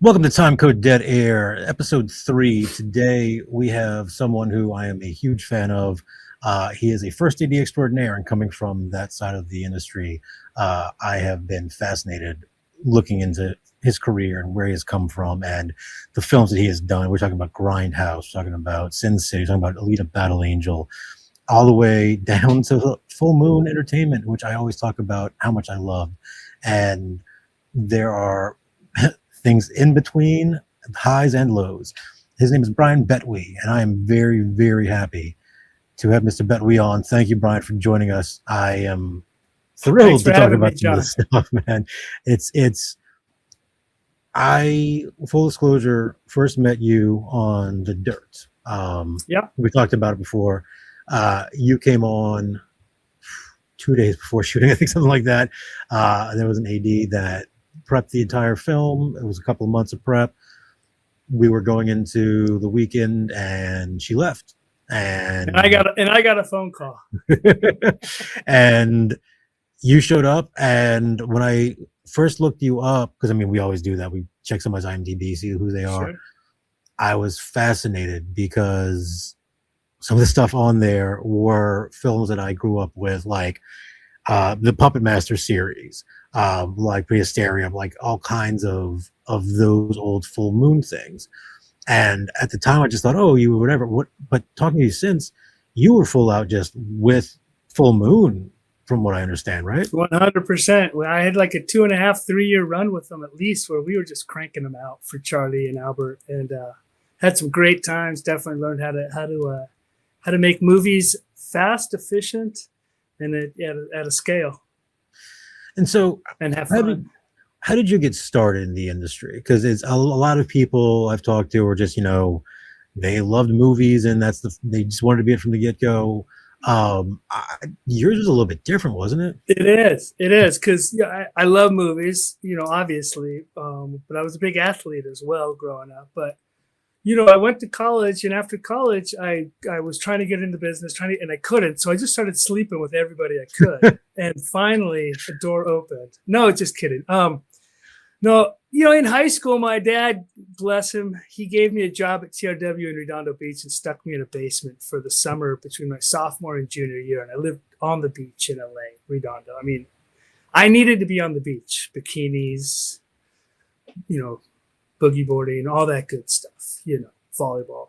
Welcome to Timecode Dead Air, episode 3. Today we have someone who I am a huge fan of. He is a first AD extraordinaire, and coming from that side of the industry, I have been fascinated looking into his career and where he has come from and the films that he has done. We're talking about Grindhouse, talking about Sin City, talking about Alita Battle Angel, all the way down to Full Moon Entertainment, which I always talk about how much I love. And there are things in between, highs and lows. His name is Brian Bettwy, and I am very, very happy to have Mr. Bettwy on. Thank you, Brian, for joining us. I am Thanks thrilled for to talk having me, about some of John. this stuff, man. I, full disclosure, first met you on The Dirt. Yep. We talked about it before. You came on 2 days before shooting, I think, something like that. There was an AD that prepped the entire film. It was a couple of months of prep. We were going into the weekend, and she left. And I got a phone call. and you showed up. And when I first looked you up, because I mean, we always do that. We check somebody's IMDb, see who they are. Sure. I was fascinated because some of the stuff on there were films that I grew up with, like the Puppet Master series, like Prehysteria, like all kinds of those old Full Moon things. And at the time, I just thought, oh, you were whatever. But talking to you since, you were full out just with Full Moon, from what I understand, right? 100%. I had like a 2.5, 3 year run with them at least, where we were just cranking them out for Charlie and Albert, and had some great times. Definitely learned how to make movies fast, efficient, and at a scale, And so, and have how fun. did you get started in the industry? Because it's a lot of people I've talked to are just, they loved movies, and they just wanted to be it from the get go. Yours was a little bit different, wasn't it? It is, because I love movies, obviously, but I was a big athlete as well growing up. But I went to college, and after college, I was trying to get into business, and I couldn't. So I just started sleeping with everybody I could, and finally, the door opened. No, just kidding. No, in high school, my dad, bless him, he gave me a job at TRW in Redondo Beach and stuck me in a basement for the summer between my sophomore and junior year. And I lived on the beach in LA, Redondo. I mean, I needed to be on the beach, bikinis, boogie boarding, all that good stuff, volleyball.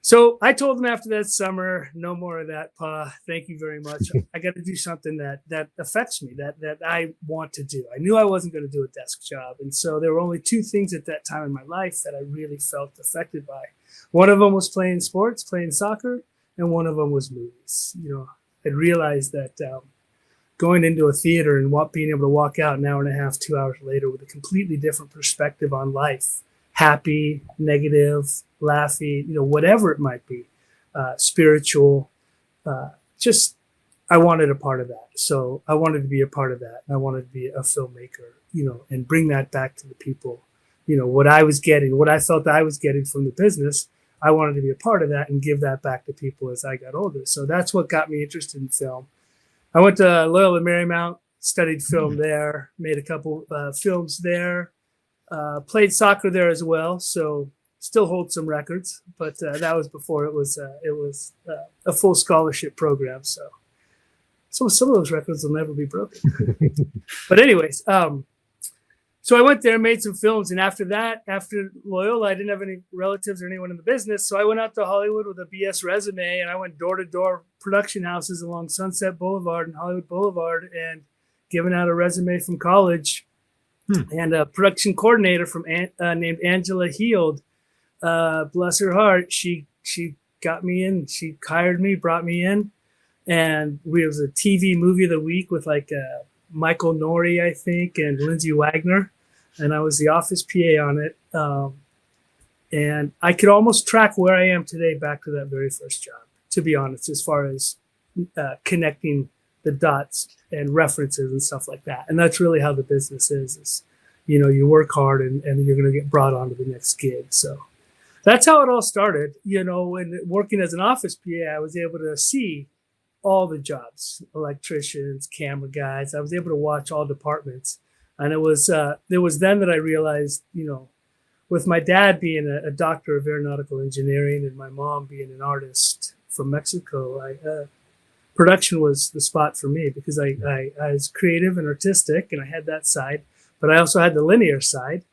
So I told him after that summer, no more of that, Pa. Thank you very much. I got to do something that affects me, that I want to do. I knew I wasn't going to do a desk job. And so there were only two things at that time in my life that I really felt affected by. One of them was playing sports, playing soccer, and one of them was movies. I realized that going into a theater and being able to walk out an hour and a half, 2 hours later with a completely different perspective on life, happy, negative, laughy, whatever it might be, spiritual, just I wanted a part of that. So I wanted to be a part of that. And I wanted to be a filmmaker, and bring that back to the people. What I was getting, what I felt I was getting from the business, I wanted to be a part of that and give that back to people as I got older. So that's what got me interested in film. I went to Loyola Marymount, studied film there, made a couple films there, played soccer there as well. So still hold some records, but that was before it was a full scholarship program. So some of those records will never be broken. But anyways, so I went there, made some films, and after Loyola, I didn't have any relatives or anyone in the business, so I went out to Hollywood with a BS resume, and I went door to door production houses along Sunset Boulevard and Hollywood Boulevard, and giving out a resume from college. And a production coordinator named Angela Heald, bless her heart, she got me in. She hired me, brought me in, and it was a TV movie of the week with like Michael Nori, I think, and Lindsay Wagner, and I was the office PA on it. And I could almost track where I am today back to that very first job, to be honest, as far as connecting the dots and references and stuff like that. And that's really how the business is you work hard and you're going to get brought on to the next gig. So that's how it all started. When working as an office PA, I was able to see all the jobs, electricians, camera guys. I was able to watch all departments. And it was then that I realized, with my dad being a doctor of aeronautical engineering and my mom being an artist from Mexico, production was the spot for me because I was creative and artistic, and I had that side, but I also had the linear side,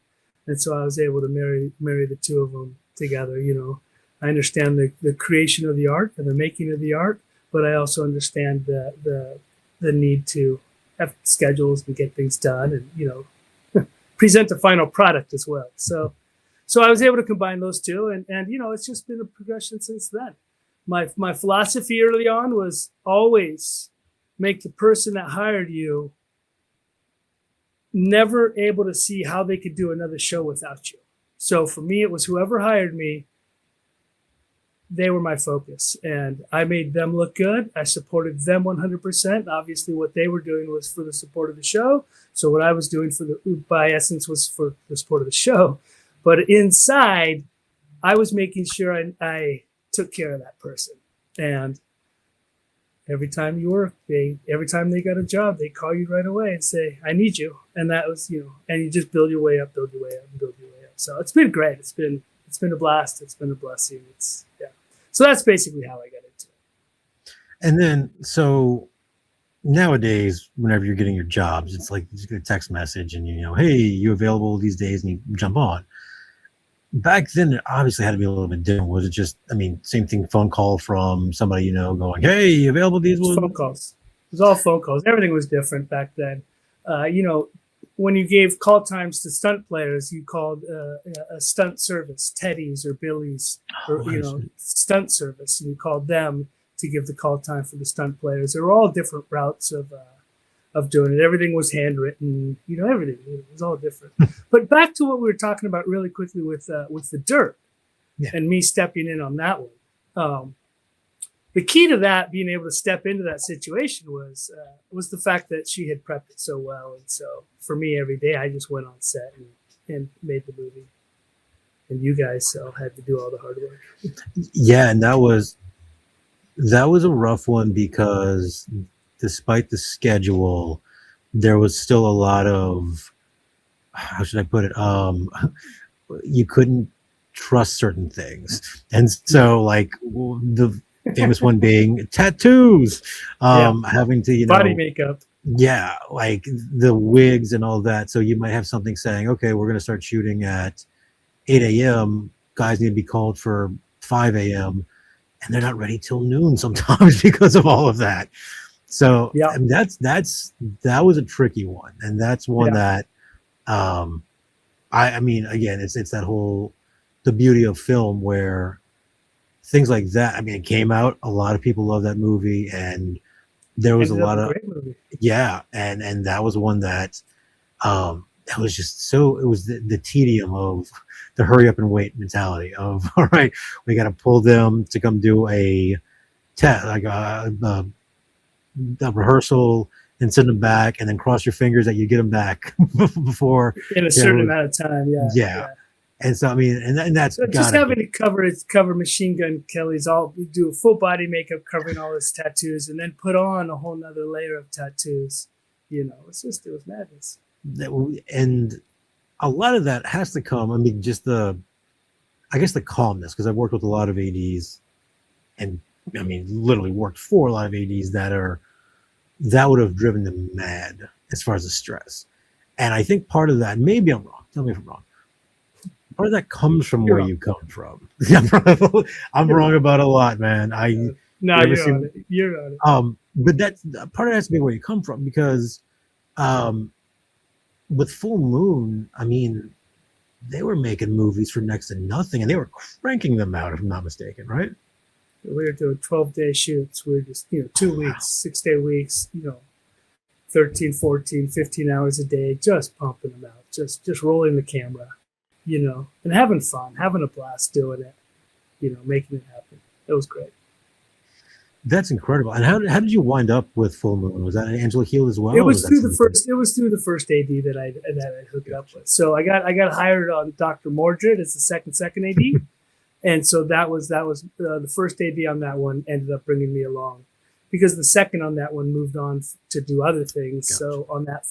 and so I was able to marry the two of them together. I understand the creation of the art and the making of the art, but I also understand the need to have schedules and get things done, and present the final product as well. So I was able to combine those two, and it's just been a progression since then. My philosophy early on was always make the person that hired you never able to see how they could do another show without you. So for me, it was whoever hired me, they were my focus, and I made them look good. I supported them 100%. Obviously, what they were doing was for the support of the show. So what I was doing by essence, was for the support of the show. But inside, I was making sure I took care of that person. And every time every time they got a job, they call you right away and say, "I need you." And that was, and you just build your way up, build your way up, and build your way up. So it's been great. It's been a blast. It's been a blessing. So that's basically how I got into it. And then, so nowadays, whenever you're getting your jobs, it's like you get a text message and hey, you available these days, and you jump on. Back then, it obviously had to be a little bit different. Was it just, same thing, phone call from somebody going, "Hey, you available these ones?" Phone calls. It was all phone calls. Everything was different back then. When you gave call times to stunt players, you called a stunt service, Teddy's or Billy's, or stunt service, and you called them to give the call time for the stunt players. There were all different routes of doing it. Everything was handwritten, everything. It was all different. But back to what we were talking about really quickly with the dirt, and me stepping in on that one. The key to that, being able to step into that situation, was the fact that she had prepped it so well. And so for me, every day I just went on set and made the movie. And you guys had to do all the hard work. Yeah, and that was a rough one because despite the schedule, there was still a lot of, how should I put it? You couldn't trust certain things. And so like the famous one being tattoos, having to, body makeup. Yeah, like the wigs and all that. So you might have something saying, okay, we're going to start shooting at 8 a.m. Guys need to be called for 5 a.m. and they're not ready till noon sometimes because of all of that. So that was a tricky one. And that's one that, again, it's that whole, the beauty of film where things like that. It came out, a lot of people love that movie, and there was a lot of great movie. And that was one that that was just so, it was the tedium of the hurry up and wait mentality of, all right, we got to pull them to come do a test, like a rehearsal, and send them back, and then cross your fingers that you get them back before in a certain amount of time. And so and that's so just having to cover Machine Gun Kelly's do a full body makeup covering all his tattoos, and then put on a whole nother layer of tattoos. It was madness. And a lot of that has to come. Just the calmness, because I've worked with a lot of ADs, and literally worked for a lot of ADs that would have driven them mad as far as the stress. And I think part of that, maybe I'm wrong. Tell me if I'm wrong. Part of that comes from where you come from. I'm wrong about a lot, man. You're on it. But that's part of that has to be where you come from, because with Full Moon, they were making movies for next to nothing, and they were cranking them out, if I'm not mistaken, right? We were doing 12-day shoots. We were just 2 weeks, 6-day weeks, 13, 14, 15 hours a day, just pumping them out, just rolling the camera, and having fun, having a blast doing it, making it happen. It was great. That's incredible. And how did you wind up with Full Moon? Was that Angela Hill as well? It was through the first AD that I hooked up with. So I got hired on Dr. Mordred as the second AD, and so that was the first AD on that one. Ended up bringing me along, because the second on that one moved on to do other things. Gotcha. So on that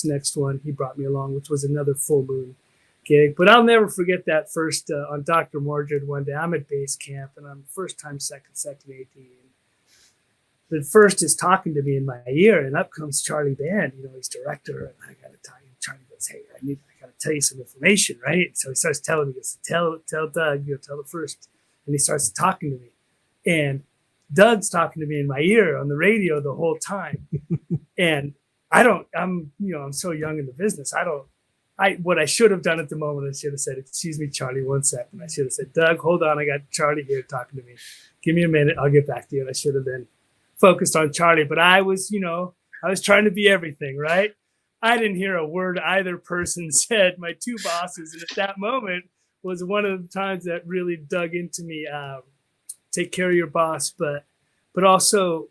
next one, he brought me along, which was another full moon gig. But I'll never forget that first on Dr. Mordred one day. I'm at base camp and I'm first time second AD. The first is talking to me in my ear, and up comes Charlie Band. He's director, and I got to tell you. Charlie goes, "Hey, I got to tell you some information, right?" So he starts telling me, he goes, "Tell Doug, tell the first," and he starts talking to me, and Doug's talking to me in my ear on the radio the whole time, and I'm so young in the business. What I should have done at the moment, I should have said, "Excuse me, Charlie, 1 second." I should have said, "Doug, hold on, I got Charlie here talking to me. Give me a minute, I'll get back to you." And I should have been focused on Charlie, but I was trying to be everything, right? I didn't hear a word either person said, my two bosses, and at that moment was one of the times that really dug into me. Take care of your boss, but also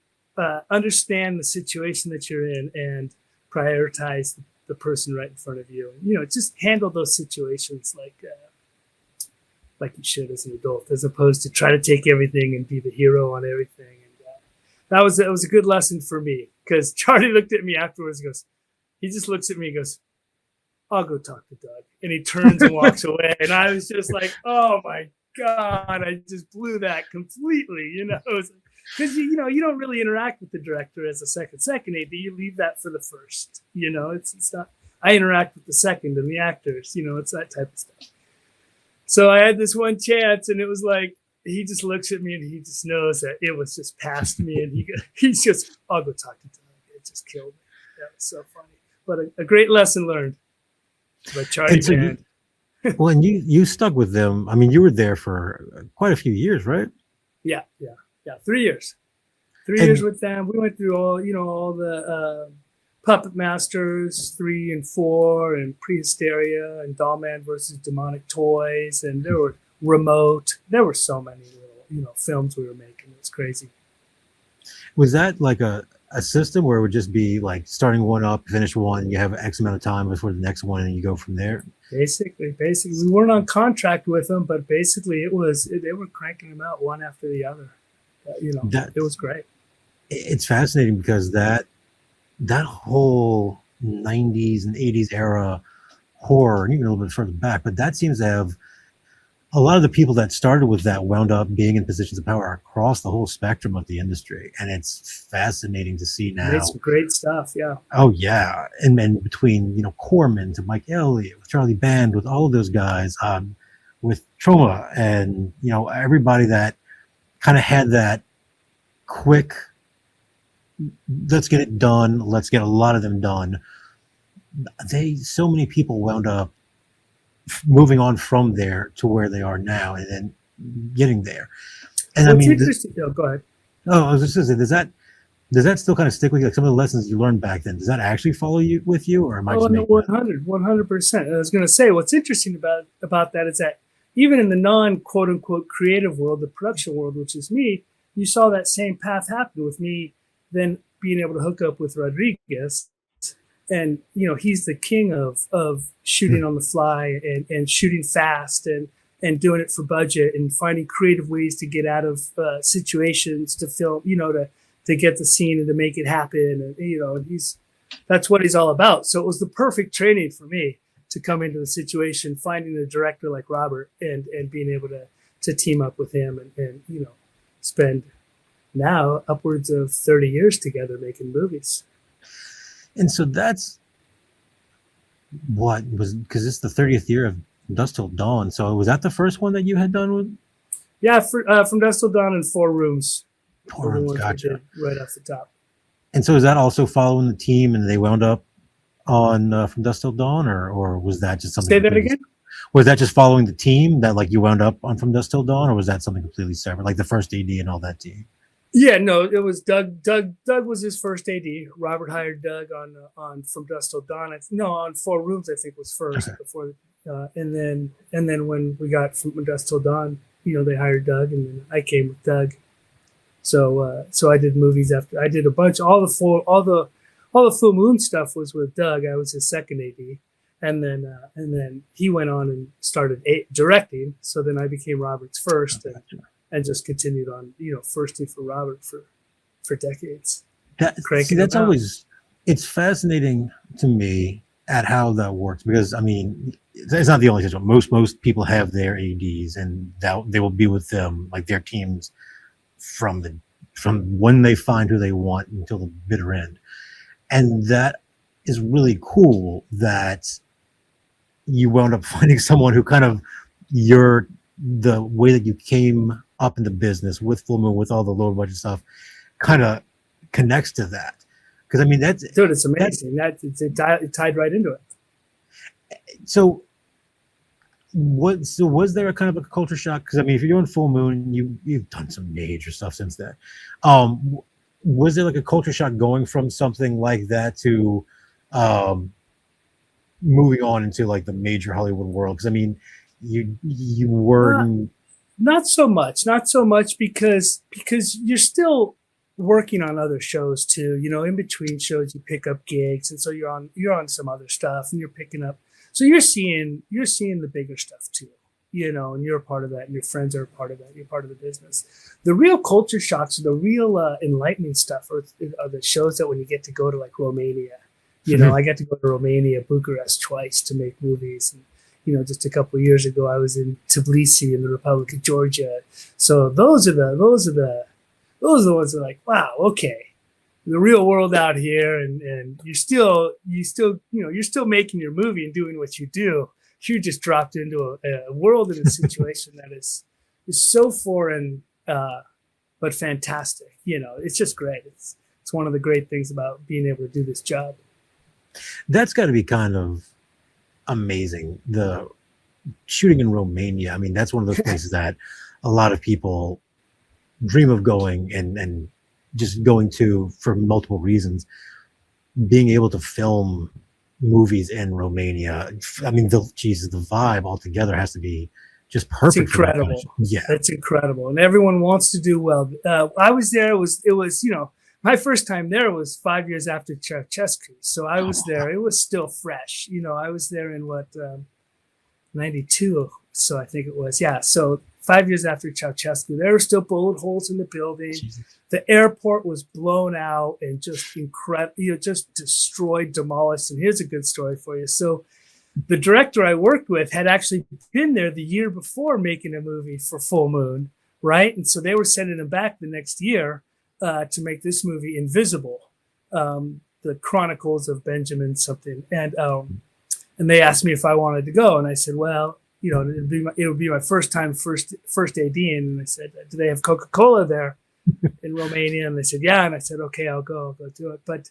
understand the situation that you're in and prioritize the person right in front of you. And, just handle those situations like you should as an adult, as opposed to try to take everything and be the hero on everything. That was a good lesson for me, because Charlie looked at me afterwards and he just looks at me and goes, "I'll go talk to Doug." And he turns and walks away. And I was just like, oh my God, I just blew that completely, because, you don't really interact with the director as a second AD. You leave that for the first, it's not, I interact with the second and the actors, it's that type of stuff. So I had this one chance, and it was like, he just looks at me and he just knows that it was just past me, and he's just, "I'll go talk to Doug." It just killed me. That was so funny, but a great lesson learned by Charlie Band. Well, and you stuck with them. I mean, you were there for quite a few years, right? Yeah. 3 years. 3 years with them. We went through all the Puppet Masters 3 and 4, and Prehysteria, and Dollman versus Demonic Toys, and there were Remote. There were so many little, films we were making. It was crazy. Was that like a system where it would just be like starting one up, finish one, you have X amount of time before the next one, and you go from there? Basically, we weren't on contract with them, but basically they were cranking them out one after the other. It was great. It's fascinating because that whole 90s and 80s era horror, and even a little bit further back, but that seems to have a lot of the people that started with that wound up being in positions of power across the whole spectrum of the industry. And it's fascinating to see now. It's great stuff. Yeah. Oh yeah. And then between, Corman to Mike Elliott, with Charlie Band, with all of those guys, with Trauma, and, everybody that kind of had that quick, let's get it done. Let's get a lot of them done. So many people wound up moving on from there to where they are now, and then getting there. And well, interesting. Go ahead. Oh, I was just going to say, does that still kind of stick with you? Like some of the lessons you learned back then, does that actually follow you, or am I just making 100%. I was going to say, what's interesting about that is that even in the non quote unquote creative world, the production world, which is me, you saw that same path happen with me then being able to hook up with Rodriguez. And, he's the king of shooting on the fly and shooting fast and doing it for budget and finding creative ways to get out of situations to film, to get the scene and to make it happen. And, that's what he's all about. So it was the perfect training for me to come into the situation, finding a director like Robert and being able to team up with him and spend now upwards of 30 years together making movies. And so that's because it's the 30th year of Dusk Till Dawn. So was that the first one that you had done with? Yeah, From Dusk Till Dawn and 4 Rooms. 4 Rooms, gotcha. Right off the top. And so is that also following the team, and they wound up on From Dusk Till Dawn, or was that just something? Say that again? Was that just following the team that like you wound up on From Dusk Till Dawn, or was that something completely separate, like the first AD and all that team? Yeah, no, it was Doug. Doug was his first AD. Robert hired Doug on From Dusk Till Dawn. On 4 Rooms, I think was first. Okay. Before, and then when we got From Dusk Till Dawn, they hired Doug, and then I came with Doug. So I did movies after. I did a bunch. All the Full Moon stuff was with Doug. I was his second AD, and then he went on and started directing. So then I became Robert's first. And just continued on, firsting for Robert for for decades. That's always, it's fascinating to me at how that works, because I mean, it's not the only situation. Most people have their ADs, and that they will be with them, like their teams, from when they find who they want until the bitter end. And that is really cool that you wound up finding someone who kind of, the way that you came up in the business with Full Moon, with all the lower budget stuff, kind of connects to that. Because I mean, dude, it's amazing. It tied right into it. So was there a kind of a culture shock? Because I mean, if you're doing Full Moon, you've done some major stuff since then. Was there like a culture shock going from something like that to moving on into like the major Hollywood world? Because I mean, you were not so much because you're still working on other shows too. You know, in between shows, you pick up gigs, and so you're on some other stuff, and you're picking up. So you're seeing the bigger stuff too, you know, and you're a part of that, and your friends are a part of that. You're part of the business. The real culture shocks, the real enlightening stuff are the shows that when you get to go to like Romania, you know, I got to go to Romania, Bucharest twice to make movies. And, you know, just a couple of years ago, I was in Tbilisi in the Republic of Georgia. So those are the ones that are like, wow, okay. The real world out here, and you're still making your movie and doing what you do. You just dropped into a world and a situation that is so foreign, but fantastic. You know, it's just great. It's one of the great things about being able to do this job. That's got to be kind of amazing. The shooting in Romania. I mean, that's one of those places that a lot of people dream of going and just going to for multiple reasons. Being able to film movies in Romania, I mean, the vibe altogether has to be just perfect. It's incredible. Yeah, it's incredible, and everyone wants to do well. I was there. It was you know, my first time there was 5 years after Ceausescu, so I was there. It was still fresh. You know, I was there in 92, so I think it was. Yeah, so 5 years after Ceausescu, there were still bullet holes in the building. Jesus. The airport was blown out and just incredible, you know, just destroyed, demolished. And here's a good story for you. So the director I worked with had actually been there the year before making a movie for Full Moon, right? And so they were sending him back the next year to make this movie, Invisible, the Chronicles of Benjamin something. And they asked me if I wanted to go. And I said, well, you know, it would be my first time, first ADing. And I said, do they have Coca-Cola there in Romania? And they said, yeah. And I said, okay, I'll go do it. But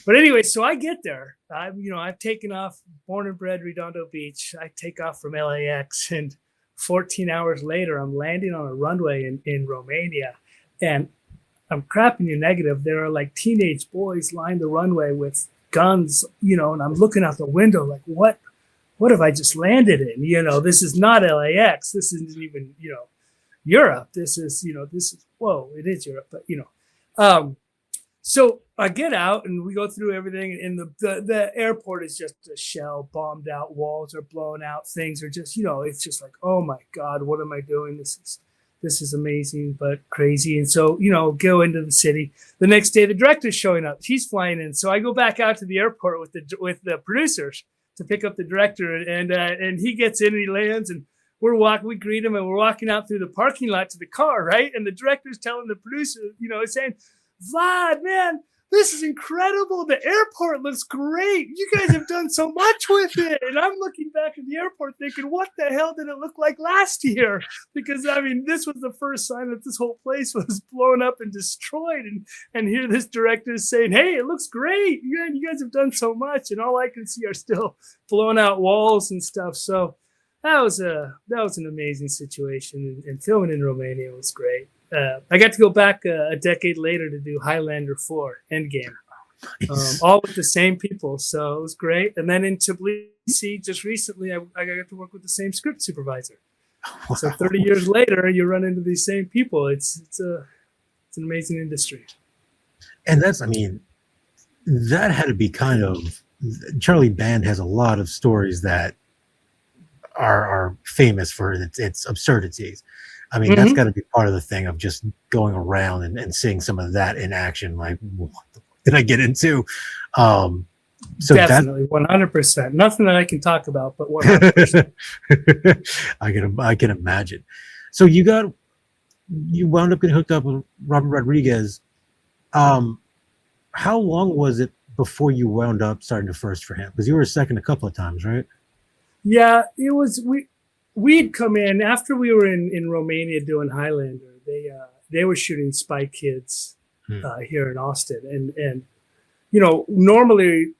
anyway, so I get there. I've taken off, born and bred Redondo Beach. I take off from LAX, and 14 hours later, I'm landing on a runway in Romania. And I'm crapping you negative. There are like teenage boys lined the runway with guns, you know, and I'm looking out the window like, what have I just landed in? You know, this is not LAX. This isn't even, you know, Europe. This is, whoa, it is Europe, but, you know. So I get out and we go through everything, and the airport is just a shell, bombed out, walls are blown out, things are just, you know, it's just like, oh my God, what am I doing? This is amazing, but crazy. And so, you know, go into the city. The next day, the director's showing up. He's flying in. So I go back out to the airport with the producers to pick up the director, and he gets in and he lands, and we greet him, and we're walking out through the parking lot to the car, right? And the director's telling the producer, you know, saying, Vlad, man, this is incredible. The airport looks great. You guys have done so much with it. And I'm looking back at the airport thinking, what the hell did it look like last year? Because, I mean, this was the first sign that this whole place was blown up and destroyed. And here this director is saying, hey, it looks great. You guys have done so much. And all I can see are still blown out walls and stuff. So that was an amazing situation. And filming in Romania was great. I got to go back a decade later to do Highlander 4 Endgame, all with the same people. So it was great. And then in Tbilisi, just recently, I got to work with the same script supervisor. Wow. So 30 years later, you run into these same people. It's an amazing industry. And that's, I mean, that had to be kind of, Charlie Band has a lot of stories that are famous for its absurdities. I mean, that's got to be part of the thing of just going around and seeing some of that in action. Like, what the fuck did I get into? So definitely 100%. Nothing that I can talk about, but 100%. I can imagine. So you wound up getting hooked up with Robert Rodriguez. How long was it before you wound up starting to first for him? Because you were a second a couple of times, right? Yeah, it was. We'd come in after we were in Romania doing Highlander. They were shooting Spy Kids here in Austin, and normally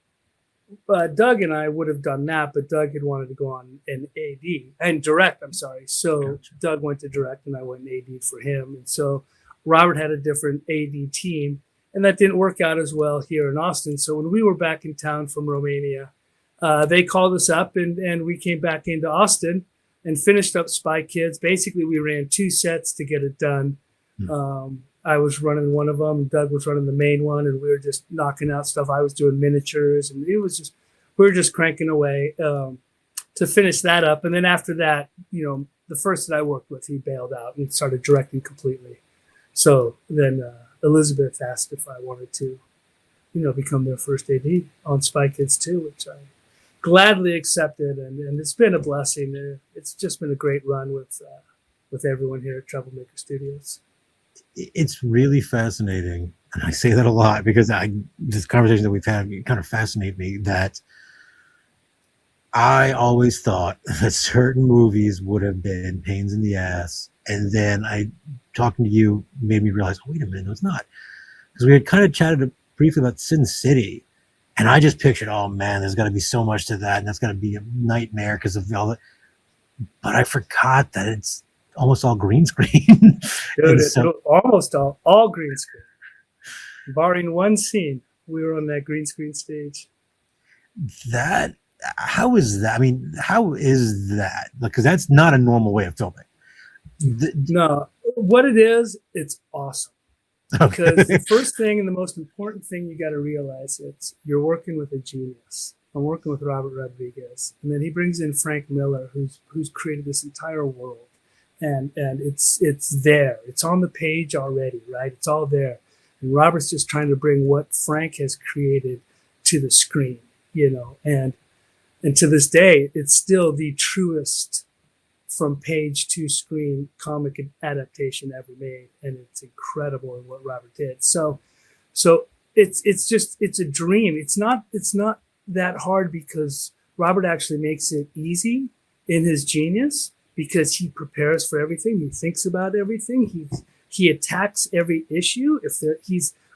Doug and I would have done that, but Doug had wanted to go on an AD and direct. I'm sorry, so gotcha. Doug went to direct, and I went and AD for him, and so Robert had a different AD team, and that didn't work out as well here in Austin. So when we were back in town from Romania, they called us up, and we came back into Austin and finished up Spy Kids. Basically, we ran 2 sets to get it done. I was running one of them, Doug was running the main one, and we were just knocking out stuff. I was doing miniatures, and we were just cranking away to finish that up. And then after that, the first that I worked with, he bailed out and started directing completely. So then Elizabeth asked if I wanted to, become their first AD on Spy Kids 2, which I gladly accepted, and it's been a blessing. It's just been a great run with everyone here at Troublemaker Studios. It's really fascinating, and I say that a lot because this conversation that we've had kind of fascinate me, that I always thought that certain movies would have been pains in the ass, and then talking to you made me realize, oh, wait a minute, no, it's not, because we had kind of chatted briefly about Sin City. And I just pictured, oh man, there's got to be so much to that, and that's got to be a nightmare because of all that. But I forgot that it's almost all green screen. Dude, almost all green screen, barring one scene. We were on that green screen stage. How is that? I mean, how is that? Because that's not a normal way of filming. No, what it is, it's awesome. Because the first thing and the most important thing you got to realize is you're working with a genius. I'm working with Robert Rodriguez, and then he brings in Frank Miller, who's created this entire world, and it's there. It's on the page already, right? It's all there, and Robert's just trying to bring what Frank has created to the screen, and to this day, it's still the truest from page to screen comic adaptation ever made, and it's incredible in what Robert did. So it's a dream. It's not that hard because Robert actually makes it easy in his genius, because he prepares for everything, he thinks about everything, he attacks every issue.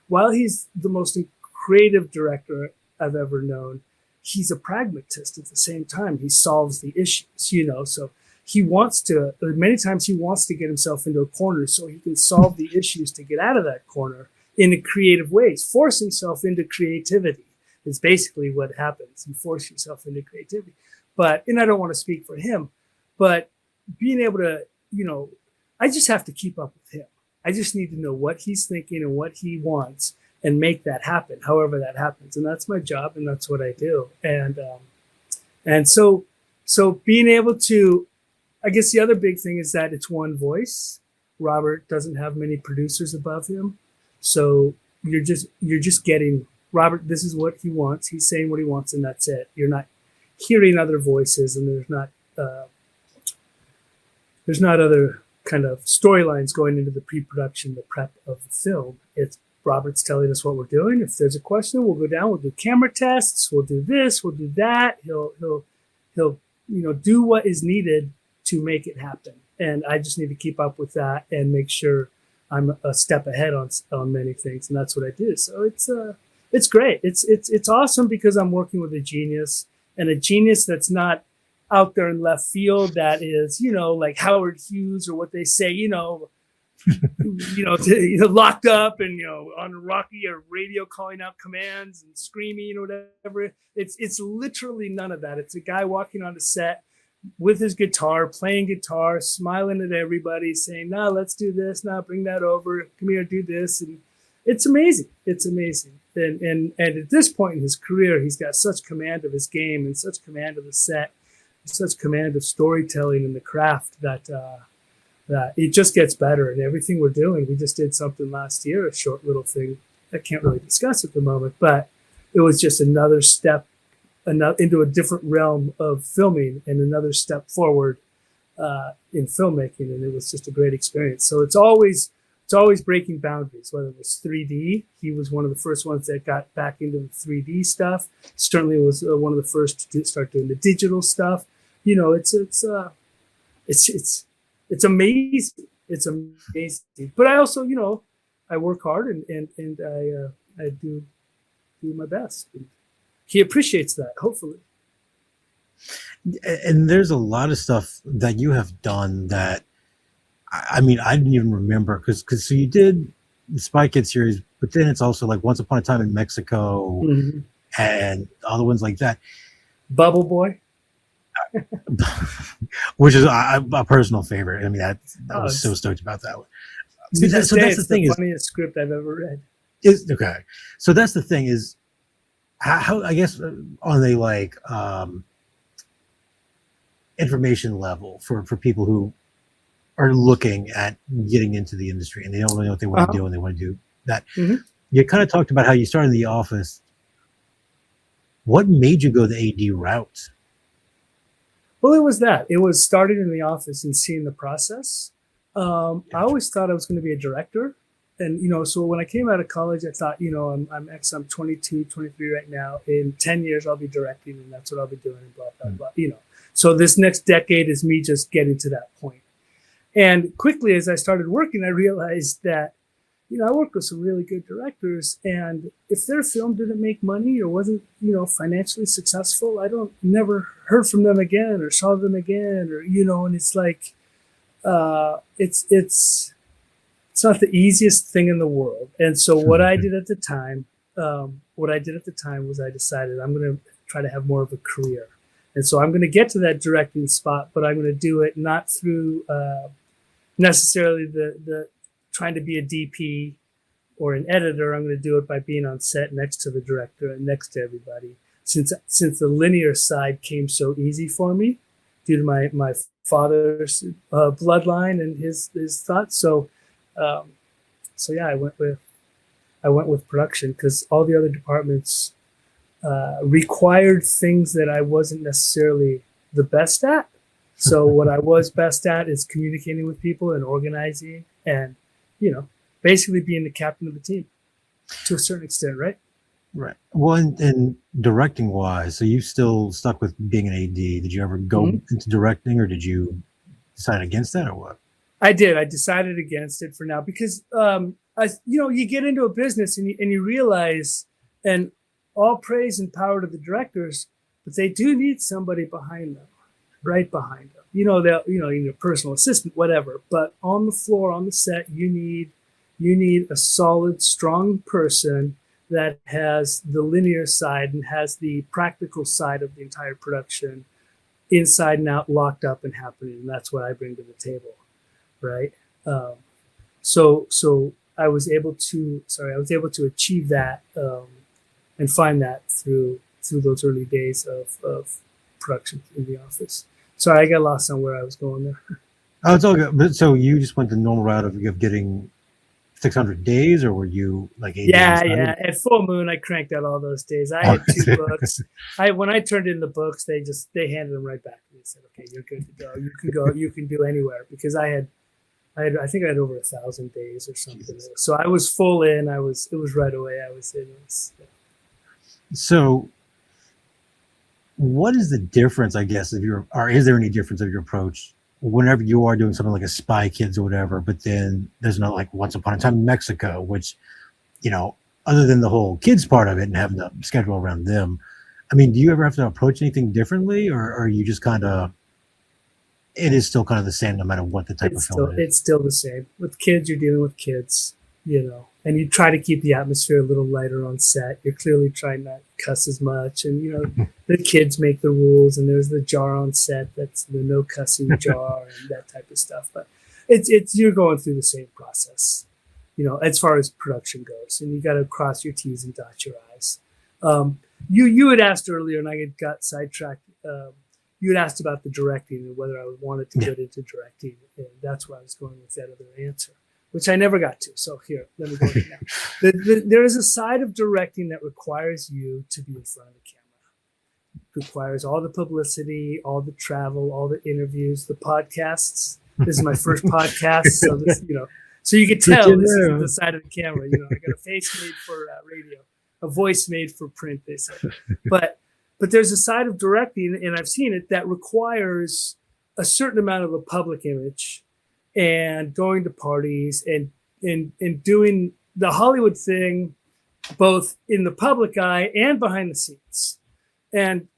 While he's the most creative director I've ever known, he's a pragmatist at the same time. He solves the issues, so many times he wants to get himself into a corner so he can solve the issues to get out of that corner in creative ways. Force himself into creativity is basically what happens. You force yourself into creativity. And I don't want to speak for him, but being able to, I just have to keep up with him. I just need to know what he's thinking and what he wants and make that happen, however that happens. And that's my job, and that's what I do. And so being able to, I guess the other big thing is that it's one voice. Robert doesn't have many producers above him. So you're just getting Robert, this is what he wants. He's saying what he wants, and that's it. You're not hearing other voices, and there's not other kind of storylines going into the pre-production, the prep of the film. It's Robert's telling us what we're doing. If there's a question, we'll go down, we'll do camera tests, we'll do this, we'll do that. He'll do what is needed to make it happen. And I just need to keep up with that and make sure I'm a step ahead on many things. And that's what I do. So it's great. It's awesome because I'm working with a genius, and a genius that's not out there in left field, that is, like Howard Hughes or what they say, locked up and, on Rocky or radio calling out commands and screaming or whatever. It's literally none of that. It's a guy walking on the set with his guitar, playing guitar, smiling at everybody, saying, "No, let's do this. Now bring that over. Come here, do this." And it's amazing. It's amazing. And at this point in his career, he's got such command of his game and such command of the set, such command of storytelling and the craft that that it just gets better, and everything we're doing. We just did something last year, a short little thing I can't really discuss at the moment, but it was just another step into a different realm of filming and another step forward in filmmaking, and it was just a great experience. So it's always breaking boundaries, whether it was 3D. He was one of the first ones that got back into the 3D stuff. Certainly was one of the first to start doing the digital stuff. You know, it's amazing. It's amazing. But I also, you know, I work hard and I do my best. And he appreciates that, hopefully. And there's a lot of stuff that you have done that, I mean, I didn't even remember because so you did the Spy Kids series, but then it's also like Once Upon a Time in Mexico and other ones like that. Bubble Boy. Which is a personal favorite. I mean, I was so stoked about that one. So that's the thing, funniest script I've ever read. Okay. So that's the thing is how I guess on a like information level for people who are looking at getting into the industry and they don't really know what they want to do and they want to do that. You kind of talked about how you started The Office. What made you go the AD route? Well, it was that. It was starting in The Office and seeing the process. I always thought I was going to be a director. And, you know, so when I came out of college, I thought, you know, I'm 22, 23 right now. In 10 years, I'll be directing, and that's what I'll be doing, and blah, blah, blah, you know. So this next decade is me just getting to that point. And quickly, as I started working, I realized that, you know, I worked with some really good directors, and if their film didn't make money or wasn't, you know, financially successful, never heard from them again or saw them again, or, you know, and it's like, it's not the easiest thing in the world. And so what I did at the time was I decided I'm going to try to have more of a career. And so I'm going to get to that directing spot, but I'm going to do it not through necessarily the trying to be a DP or an editor. I'm going to do it by being on set next to the director and next to everybody. Since the linear side came so easy for me due to my father's bloodline and his thoughts. So yeah, I went with production because all the other departments required things that I wasn't necessarily the best at. So what I was best at is communicating with people and organizing and, you know, basically being the captain of the team to a certain extent, right? Right. Well, and directing wise, so you still stuck with being an AD. Did you ever go into directing, or did you decide against that, or what? I did. I decided against it for now because, you know, you get into a business and you realize, and all praise and power to the directors, but they do need somebody behind them, right behind them. You know, your personal assistant, whatever. But on the floor, on the set, you need a solid, strong person that has the linear side and has the practical side of the entire production inside and out, locked up and happening. And that's what I bring to the table. Right. So I was able to achieve that and find that through those early days of production in The Office. Sorry, I got lost on where I was going there. Oh, it's all good. But so you just went the normal route of getting 600 days, or were you like 80 Yeah. At Full Moon, I cranked out all those days. I had 2 books. When I turned in the books, they handed them right back to me and said, "Okay, you're good to go. You can go. You can do anywhere." Because I think I had over 1,000 days or something. Jesus. So I was full in. It was right away. I was in. So what is the difference, I guess, or is there any difference of your approach whenever you are doing something like a Spy Kids or whatever, but then there's no like Once Upon a Time in Mexico, which, you know, other than the whole kids part of it and having to schedule around them, I mean, do you ever have to approach anything differently, or are you just kind of, it is still kind of the same no matter what the type of film it is? It's still the same. With kids, you're dealing with kids, you know, and you try to keep the atmosphere a little lighter on set. You're clearly trying not to cuss as much. And, you know, the kids make the rules, and there's the jar on set. That's the no cussing jar and that type of stuff. But you're going through the same process, you know, as far as production goes. And you got to cross your T's and dot your I's. You had asked earlier, and I got sidetracked. you had asked about the directing and whether I would wanted to Yeah. get into directing, and that's why I was going with that other answer, which I never got to. So here, let me go with it now. There is a side of directing that requires you to be in front of the camera. It requires all the publicity, all the travel, all the interviews, the podcasts. This is my first podcast, so this, so you can tell this is the side of the camera. I got a face made for radio, a voice made for print, they say. But there's a side of directing, and I've seen it, that requires a certain amount of a public image and going to parties and doing the Hollywood thing, both in the public eye and behind the scenes. And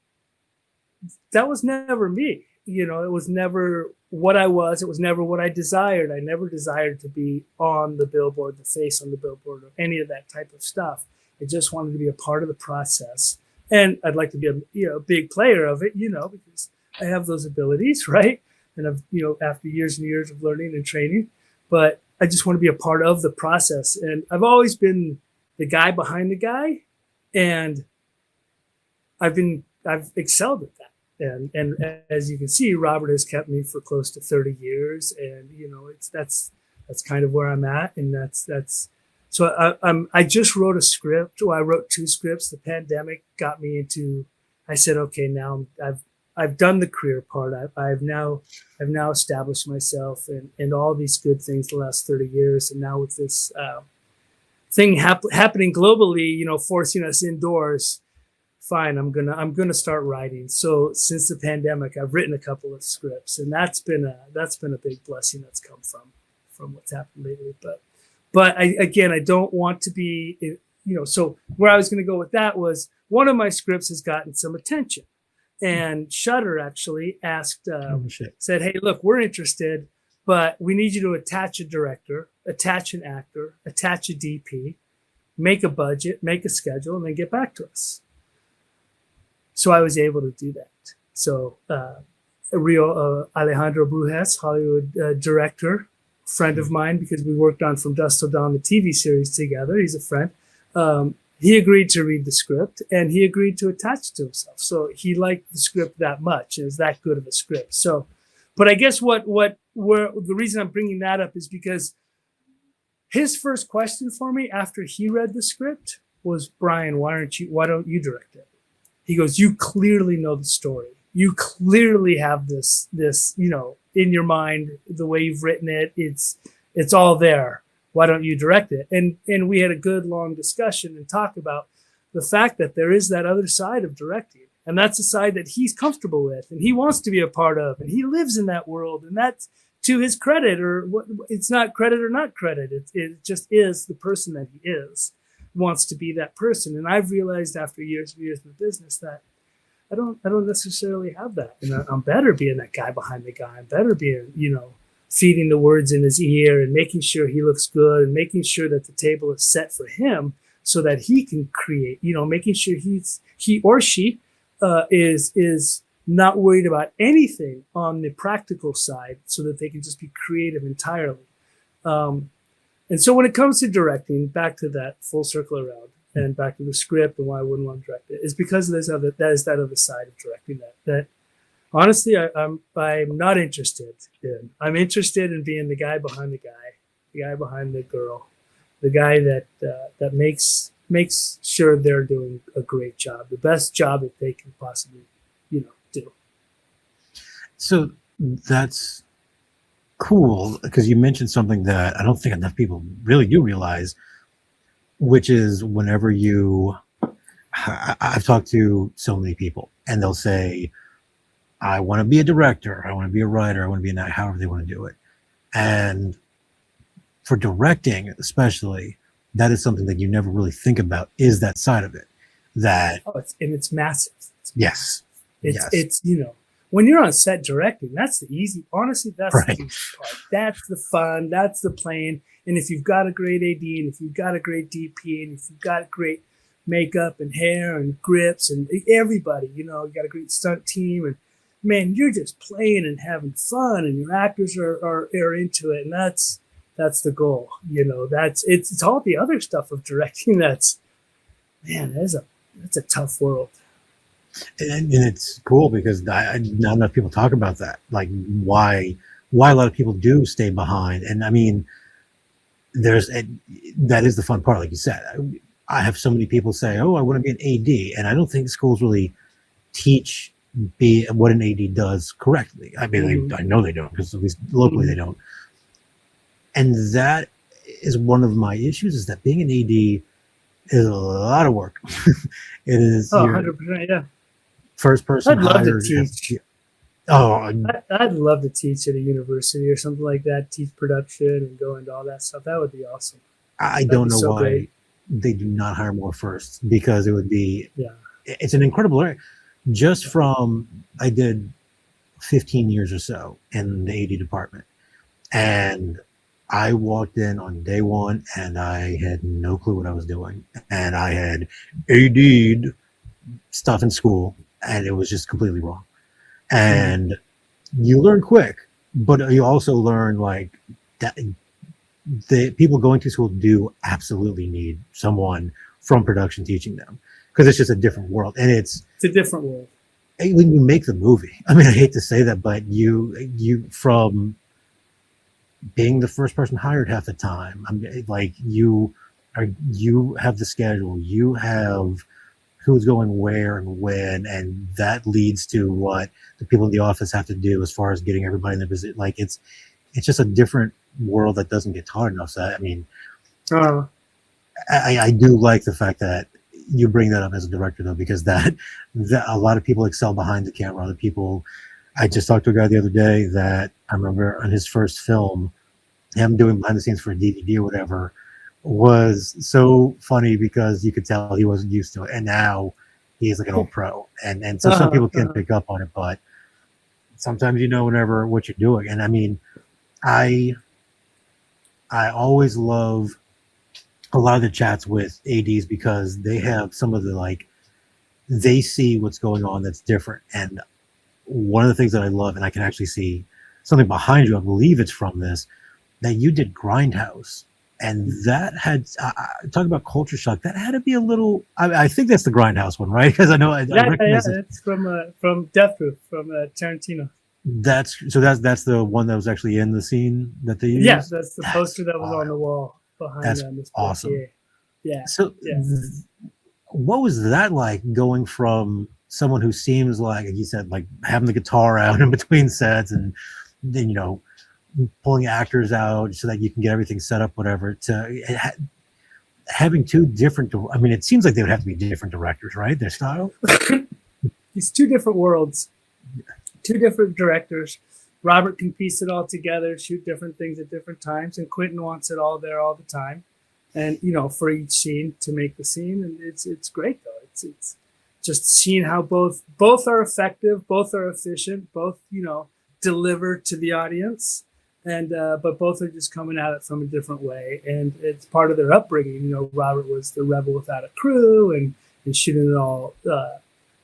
that was never me. It was never what I was. It was never what I desired. I never desired to be on the billboard, the face on the billboard, or any of that type of stuff. I just wanted to be a part of the process. And I'd like to be a big player of it, because I have those abilities, right? And I've, after years and years of learning and training, but I just want to be a part of the process. And I've always been the guy behind the guy, and I've excelled at that. And as you can see, Robert has kept me for close to 30 years, and that's kind of where I'm at, and that's. So I just wrote a script. Well, I wrote 2 scripts. The pandemic got me into. I said, okay, now I've done the career part. I've now established myself and all these good things the last 30 years. And now with this thing happening globally, forcing us indoors. Fine, I'm gonna start writing. So since the pandemic, I've written a couple of scripts, and that's been a big blessing that's come from what's happened lately. But I don't want to be, so where I was going to go with that was one of my scripts has gotten some attention, and Shudder actually asked, said, hey, look, we're interested, but we need you to attach a director, attach an actor, attach a DP, make a budget, make a schedule, and then get back to us. So I was able to do that. So Alejandro Brujes, Hollywood director, friend of mine, because we worked on From Dusk Till Dawn, the TV series together. He's a friend. He agreed to read the script, and he agreed to attach it to himself. So he liked the script that much. It was that good of a script. So, but I guess where the reason I'm bringing that up is because his first question for me after he read the script was, Brian, why don't you direct it? He goes, you clearly know the story. You clearly have this, in your mind, the way you've written it, it's all there. Why don't you direct it? And we had a good long discussion and talk about the fact that there is that other side of directing. And that's a side that he's comfortable with and he wants to be a part of. And he lives in that world. And that's to his credit, or it's not credit or not credit. It just is the person that he is, wants to be that person. And I've realized after years and years in the business that I don't necessarily have that. And I'm better being that guy behind the guy. I'm better being, feeding the words in his ear and making sure he looks good and making sure that the table is set for him so that he can create, making sure he or she is not worried about anything on the practical side so that they can just be creative entirely. And so when it comes to directing, back to that full circle around, and back to the script and why I wouldn't want to direct it, is because that is that other side of directing that honestly I'm not interested in. I'm interested in being the guy behind the guy, the guy behind the girl, the guy that makes sure they're doing a great job, the best job that they can possibly, do. So that's cool, because you mentioned something that I don't think enough people really do realize, which is whenever I've talked to so many people and they'll say, I want to be a director, I want to be a writer, I want to be an actor, however they want to do it. And for directing, especially, that is something that you never really think about, is that side of it. It's massive. Yes. It's when you're on set directing, that's the easy, honestly, that's right. The easy part. That's the fun, that's the playing. And if you've got a great AD, and if you've got a great DP, and if you've got great makeup and hair and grips and everybody, you got a great stunt team, and man, you're just playing and having fun, and your actors are into it, and that's the goal. It's all the other stuff of directing that's a tough world. And it's cool because not enough people talk about that. Like why a lot of people do stay behind. And I mean, that is the fun part. Like you said, I have so many people say, "Oh, I want to be an AD," and I don't think schools really teach what an AD does correctly. I mean, I know they don't, because at least locally they don't. And that is one of my issues, is that being an AD is a lot of work. It is 100%, yeah. First person I'd love hired. to teach. I'd love to teach at a university or something like that, teach production and go into all that stuff. That would be awesome. That'd don't know why great. They do not hire more firsts, because it would be, it's an incredible area. Just from, I did 15 years or so in the AD department, and I walked in on day one and I had no clue what I was doing, and I had AD'd stuff in school and it was just completely wrong. And you learn quick, but you also learn like that the people going to school do absolutely need someone from production teaching them, because it's just a different world. And it's a different world. When you make the movie, I mean, I hate to say that, but you from being the first person hired half the time, I mean, like you have the schedule, you have who's going where and when, and that leads to what the people in the office have to do as far as getting everybody in the visit. Like it's just a different world that doesn't get taught enough. So I mean, I do like the fact that you bring that up as a director, though, because that a lot of people excel behind the camera. Other people, I just talked to a guy the other day that I remember on his first film, him doing behind the scenes for a DVD or whatever, was so funny because you could tell he wasn't used to it, and now he's like an old pro. And so some people can't pick up on it, but sometimes you know what you're doing. And I mean, I always love a lot of the chats with ADs, because they have some of the, like, they see what's going on that's different. And one of the things that I love, and I can actually see something behind you, I believe it's from this, that you did Grindhouse. And that had, talk about culture shock, that had to be a little, I think that's the Grindhouse one, right? Because I know I recognize it. It's from Death Proof, from Tarantino. That's the one that was actually in the scene that they used? Yeah, that's the poster that was on the wall behind that's them. That's awesome. Yeah. So what was that like, going from someone who seems like you said, like having the guitar out in between sets, and then, pulling actors out so that you can get everything set up, whatever, to having two different, I mean, it seems like they would have to be different directors, right? Their style? These two different worlds, two different directors. Robert can piece it all together, shoot different things at different times, and Quentin wants it all there all the time. And, for each scene to make the scene. And it's great, though. It's just seeing how both are effective, both are efficient, both, deliver to the audience. And but both are just coming at it from a different way, and it's part of their upbringing. Robert was the rebel without a crew, and shooting it all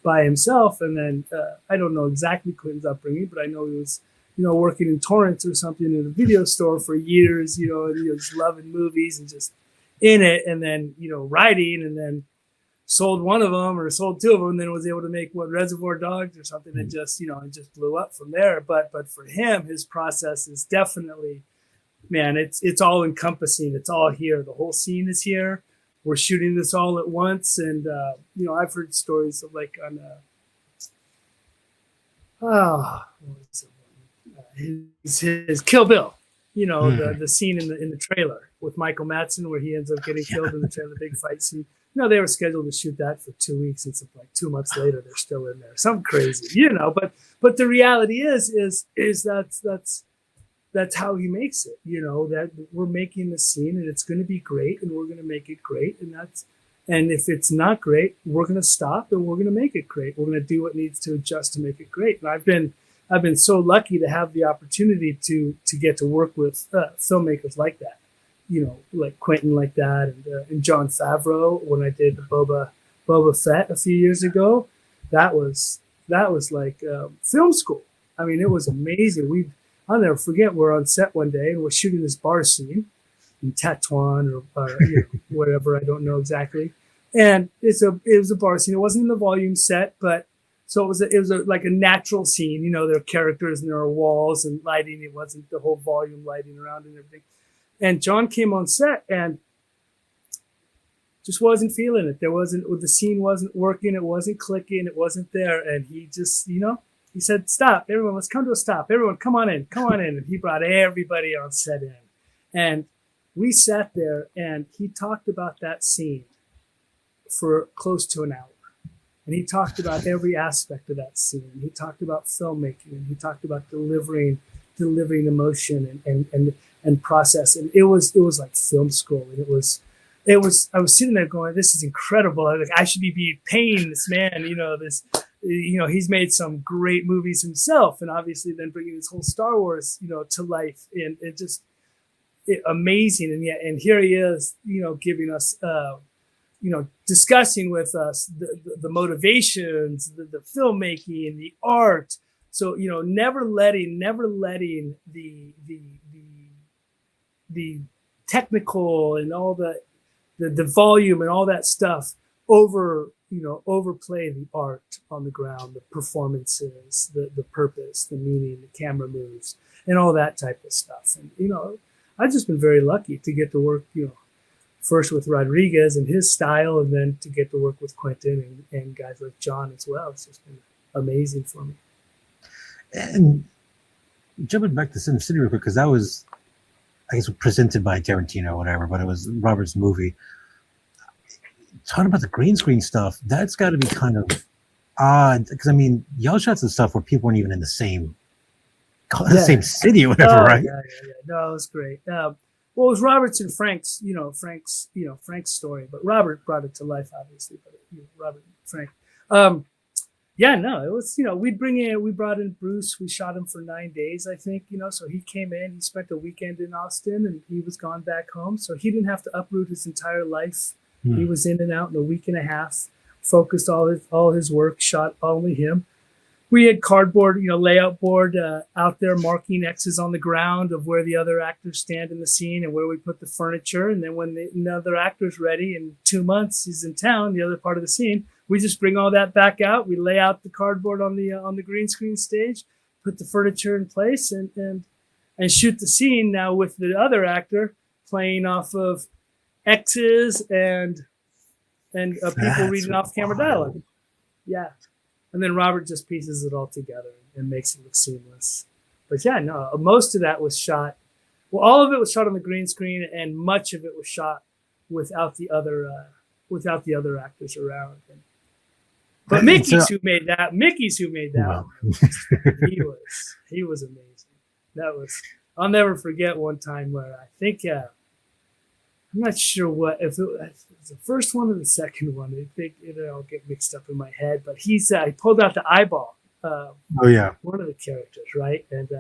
by himself. And then I don't know exactly Quentin's upbringing, but I know he was, working in Torrance or something in a video store for years, and just loving movies and just in it, and then writing, and then sold one of them or sold two of them, and then was able to make Reservoir Dogs or something, and just it just blew up from there. But for him, his process is definitely, man, it's all encompassing. It's all here. The whole scene is here. We're shooting this all at once. And I've heard stories of, like, on his Kill Bill, the scene in the trailer with Michael Madsen where he ends up getting killed in the trailer, big fight scene. They were scheduled to shoot that for 2 weeks. It's like 2 months later, they're still in there. Something crazy, But the reality is that's how he makes it. That we're making the scene, and it's going to be great, and we're going to make it great, and if it's not great, we're going to stop and we're going to make it great. We're going to do what needs to adjust to make it great. And I've been so lucky to have the opportunity to get to work with filmmakers like that. Like Quentin, like that, and Jon Favreau when I did Boba Fett a few years ago. That was like film school. I mean, it was amazing. I'll never forget. We're on set one day and we're shooting this bar scene in Tetuan or whatever. I don't know exactly. And it was a bar scene. It wasn't in the volume set, but So it was like a natural scene. You know, there are characters and there are walls and lighting. It wasn't the whole volume lighting around and everything. And John came on set and just wasn't feeling it. The scene wasn't working. It wasn't clicking. It wasn't there. And he just, you know, he said, "Stop, everyone, let's come to a stop. Everyone, come on in. And he brought everybody on set in. And we sat there and he talked about that scene for close to an hour. And he talked about every aspect of that scene. He talked about filmmaking, and he talked about delivering emotion and process. And it was like film school. And I was sitting there going, "This is incredible. I should be paying this man, you know, he's made some great movies himself, and obviously then bringing this whole Star Wars, you know, to life, and it just amazing." And here he is, you know, giving us, you know, discussing with us the motivations, the filmmaking, the art. So, you know, never letting the technical and all the volume and all that stuff overplay the art on the ground, the performances, the purpose, the meaning, the camera moves, and all that type of stuff. And, you know, I've just been very lucky to get to work, you know, first with Rodriguez and his style, and then to get to work with Quentin and guys like John as well. It's just been amazing for me. And jumping back to Sin City real quick, because that was, I guess, presented by Tarantino or whatever, but it was Robert's movie. Talking about the green screen stuff, that's got to be kind of odd, because I mean, y'all shot some stuff where people weren't even in the same city or whatever, right? Yeah. No, it was great. Well, it was Robert's and Frank's story, but Robert brought it to life, obviously. But Robert and Frank. It was, you know, we brought in Bruce. We shot him for 9 days, I think, you know. So he came in, he spent a weekend in Austin, and he was gone back home. So he didn't have to uproot his entire life. He was in and out in a week and a half, focused all his work, shot only him. We had cardboard, you know, layout board out there marking X's on the ground of where the other actors stand in the scene and where we put the furniture. And then when another actor's ready in 2 months, he's in town, the other part of the scene, we just bring all that back out. We lay out the cardboard on the green screen stage, put the furniture in place, and shoot the scene now with the other actor playing off of X's and people reading off camera dialogue. Yeah. And then Robert just pieces it all together and makes it look seamless. But yeah, no, most of that was shot. Well, all of it was shot on the green screen, and much of it was shot without the other actors around. But Mickey's who made that. Wow. He was amazing. I'll never forget one time where I think I'm not sure if it was the first one or the second one. I think it'll get mixed up in my head. But he pulled out the eyeball. One of the characters, right? And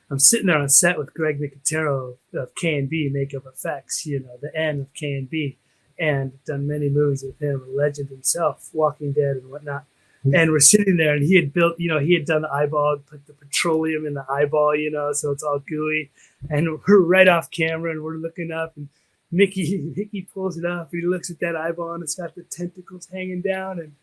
I'm sitting there on set with Greg Nicotero of K&B Makeup Effects, you know, the N of K&B, and done many movies with him, a legend himself, Walking Dead and whatnot. And we're sitting there, and he had done the eyeball, put the petroleum in the eyeball, you know, so it's all gooey. And we're right off camera, and we're looking up, and Mickey pulls it up, and he looks at that eyeball, and it's got the tentacles hanging down. And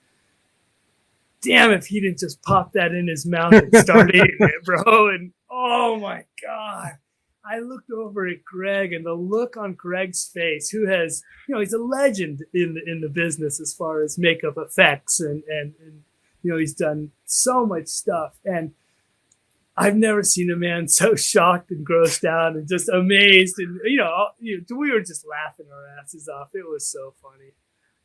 damn, if he didn't just pop that in his mouth and start eating it, bro. And oh my God. I looked over at Greg, and the look on Greg's face, who has, you know, he's a legend in the business as far as makeup effects, and you know, he's done so much stuff. And I've never seen a man so shocked and grossed out and just amazed. And, you know, we were just laughing our asses off. It was so funny.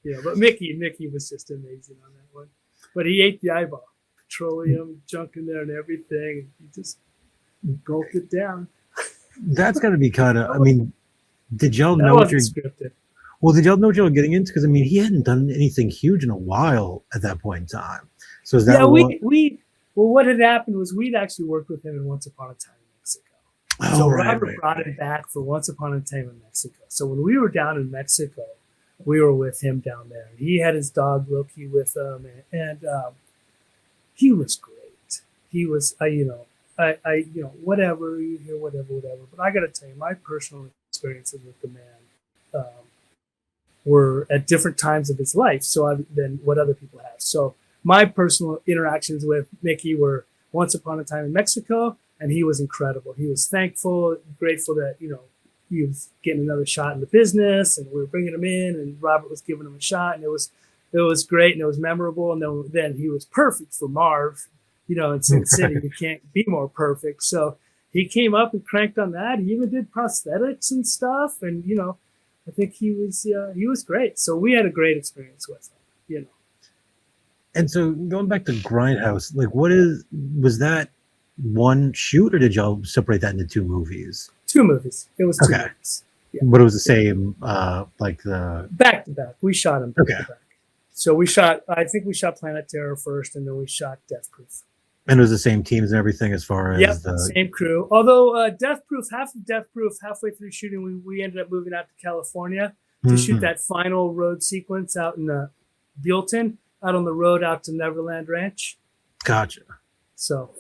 You know, but Mickey was just amazing on that one. But he ate the eyeball, petroleum, junk in there and everything. He just gulped it down. That's got to be kind of, I mean, did y'all That know what wasn't you're scripted. Well, did y'all know what y'all were getting into? Because I mean, he hadn't done anything huge in a while at that point in time. So is that what had happened was we'd actually worked with him in Once Upon a Time in Mexico. So Robert brought him back for Once Upon a Time in Mexico. So when we were down in Mexico, we were with him down there. He had his dog Loki with him, and he was great. He was, whatever you hear, whatever. But I got to tell you, my personal experiences with the man were at different times of his life, than what other people have. So my personal interactions with Mickey were once upon a time in Mexico, and he was incredible. He was thankful, grateful that, you know, he was getting another shot in the business, and we were bringing him in, and Robert was giving him a shot, and it was great, and it was memorable. And then he was perfect for Marv, you know, in Sin City. You can't be more perfect. So he came up and cranked on that. He even did prosthetics and stuff, and you know, I think he was great. So we had a great experience with him, you know. And so going back to Grindhouse, like, was that one shoot, or did y'all separate that into 2 movies? 2 movies. It was 2 movies. Yeah. But it was the same, like the back to back. We shot them back Okay. to back. So I think we shot Planet Terror first, and then we shot Death Proof. And it was the same teams and everything as far as same crew. Although Death Proof, halfway through shooting, we ended up moving out to California to shoot that final road sequence out in Buellton, out on the road out to Neverland Ranch. Gotcha. So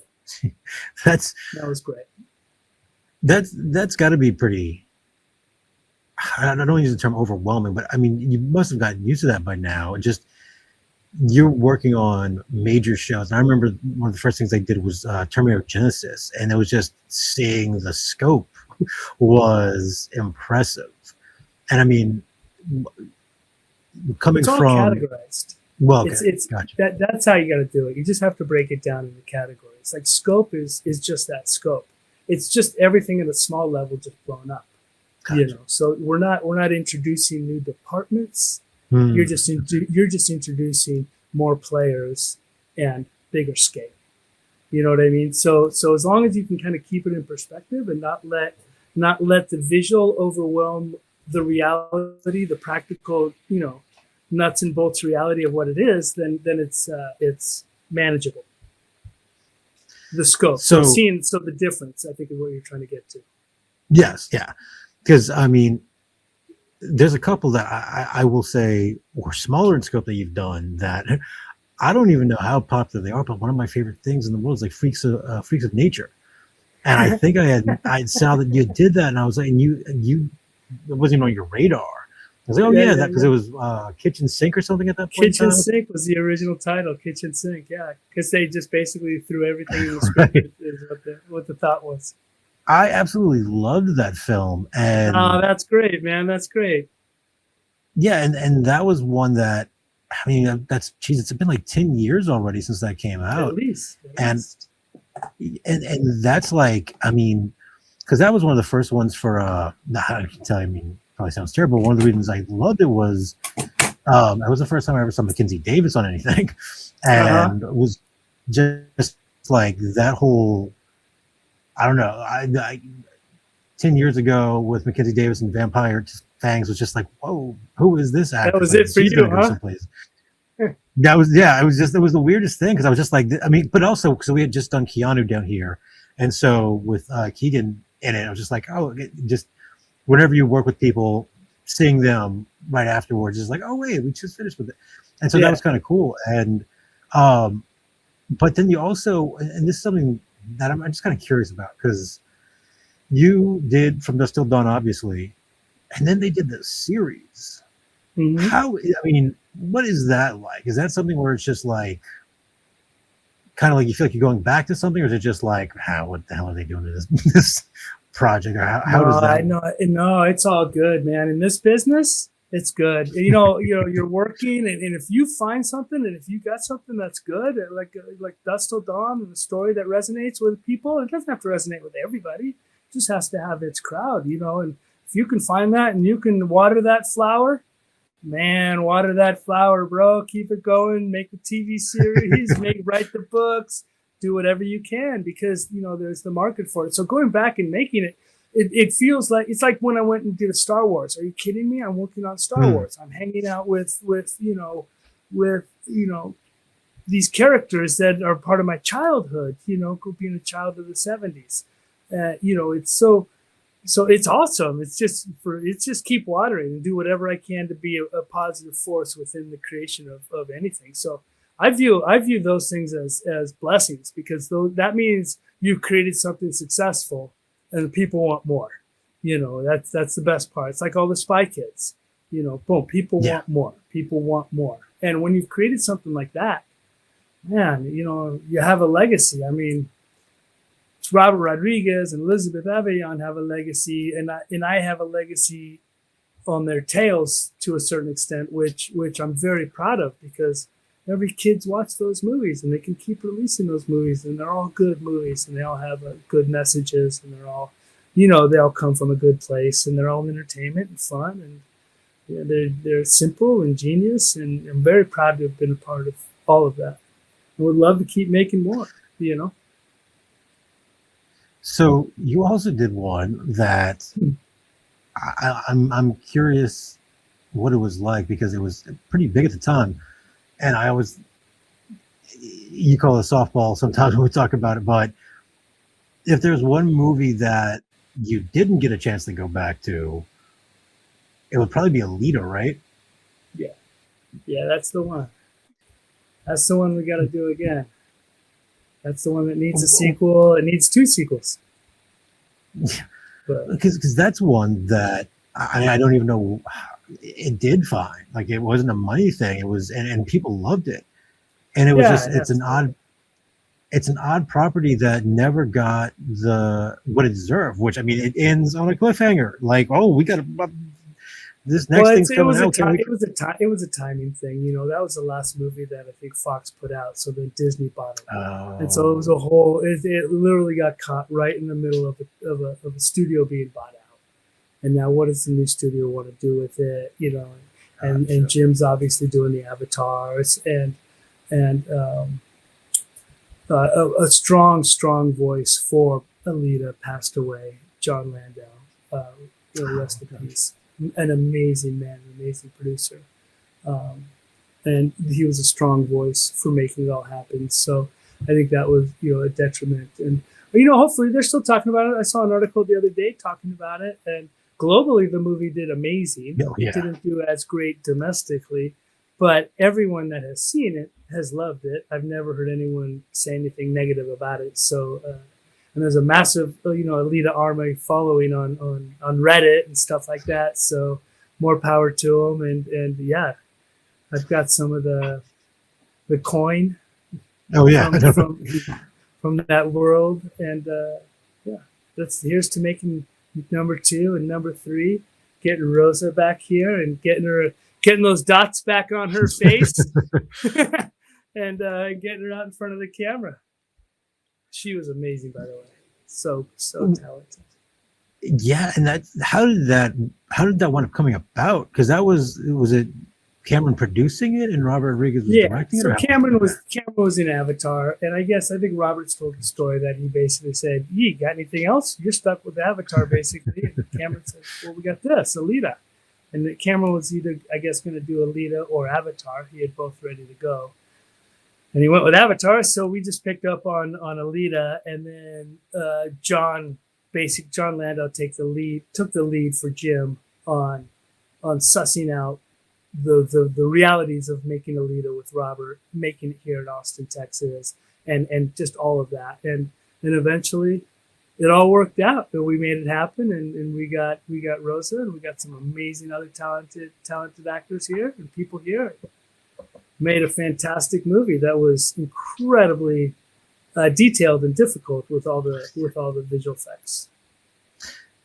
that was great. That's got to be pretty. I don't use the term overwhelming, but I mean, you must have gotten used to that by now. And just you're working on major shows. And I remember one of the first things I did was Terminator Genesis, and it was just seeing the scope was impressive. And I mean, coming it's all from categorized. Well, okay. It's Gotcha. That's how you got to do it. You just have to break it down into categories. Like scope is just that scope. It's just everything at a small level just blown up. Gotcha. You know, so we're not introducing new departments. You're just introducing more players and bigger scale. You know what I mean? So as long as you can kind of keep it in perspective and not let the visual overwhelm the reality, the practical, you know, nuts and bolts reality of what it is, then it's manageable. The scope. So the difference, I think, is what you're trying to get to. Yes, yeah. Because I mean, there's a couple that I will say were smaller in scope that you've done that I don't even know how popular they are, but one of my favorite things in the world is like Freaks of Nature. And I think I saw that you did that, and I was like, and you it wasn't even on your radar. I was like, that because it was Kitchen Sink or something at that point. Kitchen Sink was the original title, Kitchen Sink, yeah. Because they just basically threw everything in the script is what the thought was. I absolutely loved that film. And that's great, man. That's great. Yeah, and that was one that, I mean, it's been like 10 years already since that came out. At least. And that's like, I mean, because that was one of the first ones for I can tell you, I mean, probably sounds terrible. One of the reasons I loved it was it was the first time I ever saw Mackenzie Davis on anything. And it was just like that whole, I don't know, I 10 years ago with Mackenzie Davis and Vampire Fangs was just like, whoa, who is this actor? That was it for you, huh? That was, yeah, it was the weirdest thing because I was just like, I mean, but also because we had just done Keanu down here. And so with Keegan in it, I was just like, oh, just whenever you work with people, seeing them right afterwards is like, oh, wait, we just finished with it. And so that was kind of cool. And, but then you also, and this is something that I'm just kind of curious about because you did From Dusk Till Dawn, obviously, and then they did the series. Mm-hmm. I mean, what is that like? Is that something where it's just like, kind of like you feel like you're going back to something, or is it just like, what the hell are they doing to this project? Or how does that? No, it's all good, man. In this business, it's good. You know, you're working, and if you find something, and if you got something that's good, like Dusk Till Dawn, and a story that resonates with people, it doesn't have to resonate with everybody. It just has to have its crowd, you know. And if you can find that, and you can water that flower, man, water that flower, bro. Keep it going. Make the TV series. Write the books. Do whatever you can because you know there's the market for it. So going back and making it. It feels like it's like when I went and did a Star Wars. Are you kidding me? I'm working on Star Wars. I'm hanging out with these characters that are part of my childhood. You know, being a child of the '70s. It's so it's awesome. It's just keep watering and do whatever I can to be a positive force within the creation of anything. So I view those things as blessings because that means you've created something successful. And people want more, you know, that's the best part. It's like all the Spy Kids, you know, boom, people want more, people want more. And when you've created something like that, man, you have a legacy. I mean, Robert Rodriguez and Elizabeth Avellone have a legacy, and I have a legacy on their tails to a certain extent, which I'm very proud of, because every kid's watched those movies and they can keep releasing those movies, and they're all good movies and they all have good messages, and they're all, they all come from a good place, and they're all entertainment and fun, and they're simple and genius, and I'm very proud to have been a part of all of that. I would love to keep making more. So you also did one that I'm curious what it was like, because it was pretty big at the time, and you call it a softball sometimes when we talk about it, but if there's one movie that you didn't get a chance to go back to, it would probably be Alita, right? Yeah, that's the one. That's the one we got to do again. That's the one that needs a sequel. It needs 2 sequels. Because that's one that I don't even know. It did fine. Like, it wasn't a money thing. It was, and people loved it. And it was it's an odd property that never got what it deserved. Which, I mean, it ends on a cliffhanger. Like, oh, we got to. This next thing's coming out. It was a timing thing. That was the last movie that I think Fox put out, so then Disney bought it. And so it was a whole. It literally got caught right in the middle of a studio being bought out. And now, what does the new studio want to do with it? And Jim's obviously doing the avatars, and a strong voice for Alita passed away. John Landau, rest in peace. An amazing man, an amazing producer. And he was a strong voice for making it all happen. So I think that was, a detriment. And, hopefully they're still talking about it. I saw an article the other day talking about it. And globally, the movie did amazing. Oh, yeah. It didn't do as great domestically, but everyone that has seen it has loved it. I've never heard anyone say anything negative about it. So, and there's a massive, Alita army following on Reddit and stuff like that. So more power to them. And yeah, I've got some of the coin. Oh yeah, from that world. And here's to making number 2 and number 3, getting Rosa back here and getting those dots back on her face, and getting her out in front of the camera. She was amazing, by the way. So talented. Yeah, and how did that wind up coming about? Because was it Cameron producing it and Robert Rodriguez was directing it? So Cameron was in Avatar, and I think Robert's told the story that he basically said, "You got anything else? You're stuck with Avatar, basically." And Cameron said, "Well, we got this, Alita," and that Cameron was either, I guess, going to do Alita or Avatar. He had both ready to go. And he went with Avatar, so we just picked up on Alita, and then John Landau took the lead for Jim on sussing out the realities of making Alita with Robert, making it here in Austin, Texas, and just all of that, and eventually it all worked out, and we made it happen, and we got Rosa, and we got some amazing other talented actors here and people here. Made a fantastic movie that was incredibly detailed and difficult with all the visual effects.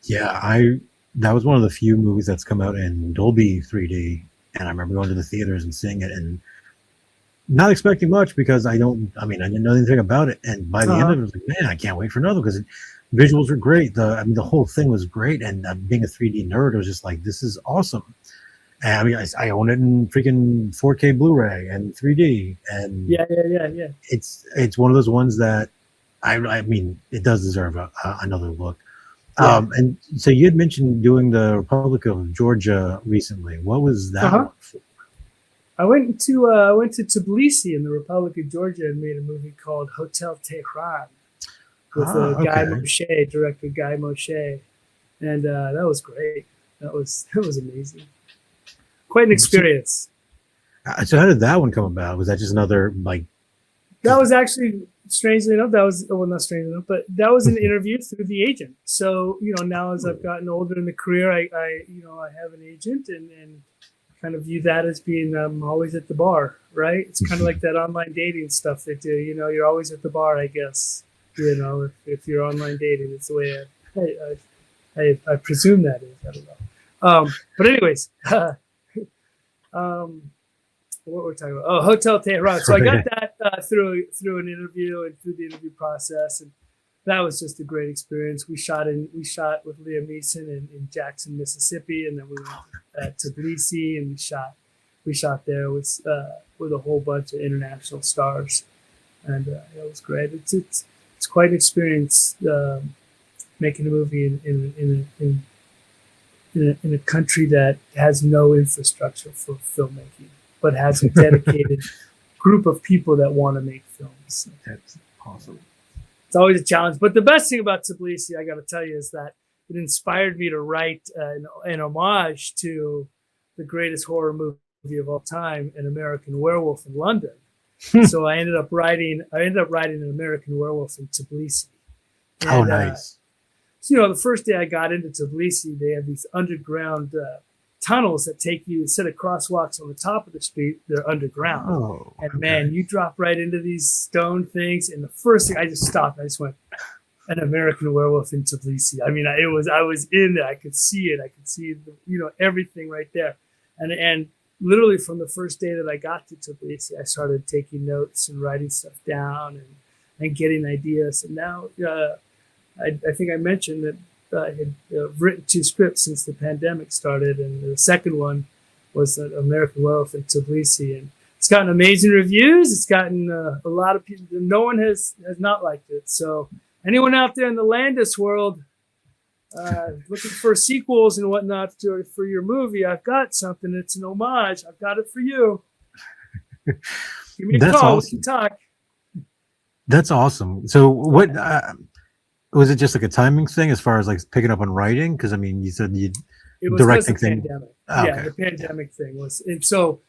Yeah, that was one of the few movies that's come out in Dolby 3D, and I remember going to the theaters and seeing it and not expecting much, because I didn't know anything about it, and by the end of it, I was like, man, I can't wait for another, because visuals were great. The whole thing was great, and being a 3D nerd, I was just like, this is awesome. And I own it in freaking 4K Blu-ray and 3D, and yeah. It's one of those ones that it does deserve another look. Yeah. And so you had mentioned doing the Republic of Georgia recently. What was that one for? I went to Tbilisi in the Republic of Georgia and made a movie called Hotel Tehran with director Guy Moshe, and that was great. That was amazing. Quite an experience. So how did that one come about? Was that just another That was actually, strangely enough, not strangely enough, but that was an interview through the agent. So now as I've gotten older in the career, I have an agent, and kind of view that as being always at the bar, right? It's kind of like that online dating stuff they do. You know, you're always at the bar, I guess. You know, if you're online dating, it's the way I presume that is. I don't know. But anyways, what we're talking about? Oh, Hotel Tehran. So I got that through an interview and through the interview process, and that was just a great experience. We shot with Liam Neeson in Jackson, Mississippi, and then we went to Tbilisi and we shot there with a whole bunch of international stars, and it was great. It's quite an experience making a movie in a country that has no infrastructure for filmmaking, but has a dedicated group of people that want to make films. That's awesome. It's always a challenge. But the best thing about Tbilisi, I got to tell you, is that it inspired me to write an homage to the greatest horror movie of all time, An American Werewolf in London. So I ended up writing An American Werewolf in Tbilisi. And, oh, nice. So, you know, the first day I got into Tbilisi, they have these underground tunnels that take you, instead of crosswalks on the top of the street, they're underground. Oh, and man, you drop right into these stone things. And the first thing, I just stopped. I just went, An American Werewolf in Tbilisi. I mean, I was in there. I could see it. I could see everything right there. And literally from the first day that I got to Tbilisi, I started taking notes and writing stuff down and getting ideas. And now I think I mentioned that I had written 2 scripts since the pandemic started, and the second one was An American Werewolf in Tbilisi, and it's gotten amazing reviews. It's gotten a lot of people. No one has not liked it. So anyone out there in the Landis world looking for sequels and whatnot for your movie, I've got something. It's an homage. I've got it for you. Give me a call. Awesome. We can talk. That's awesome. So what? Was it just like a timing thing as far as like picking up on writing? Because I mean, you said it was directing thing. Pandemic. Oh, yeah, okay. The pandemic thing was, and so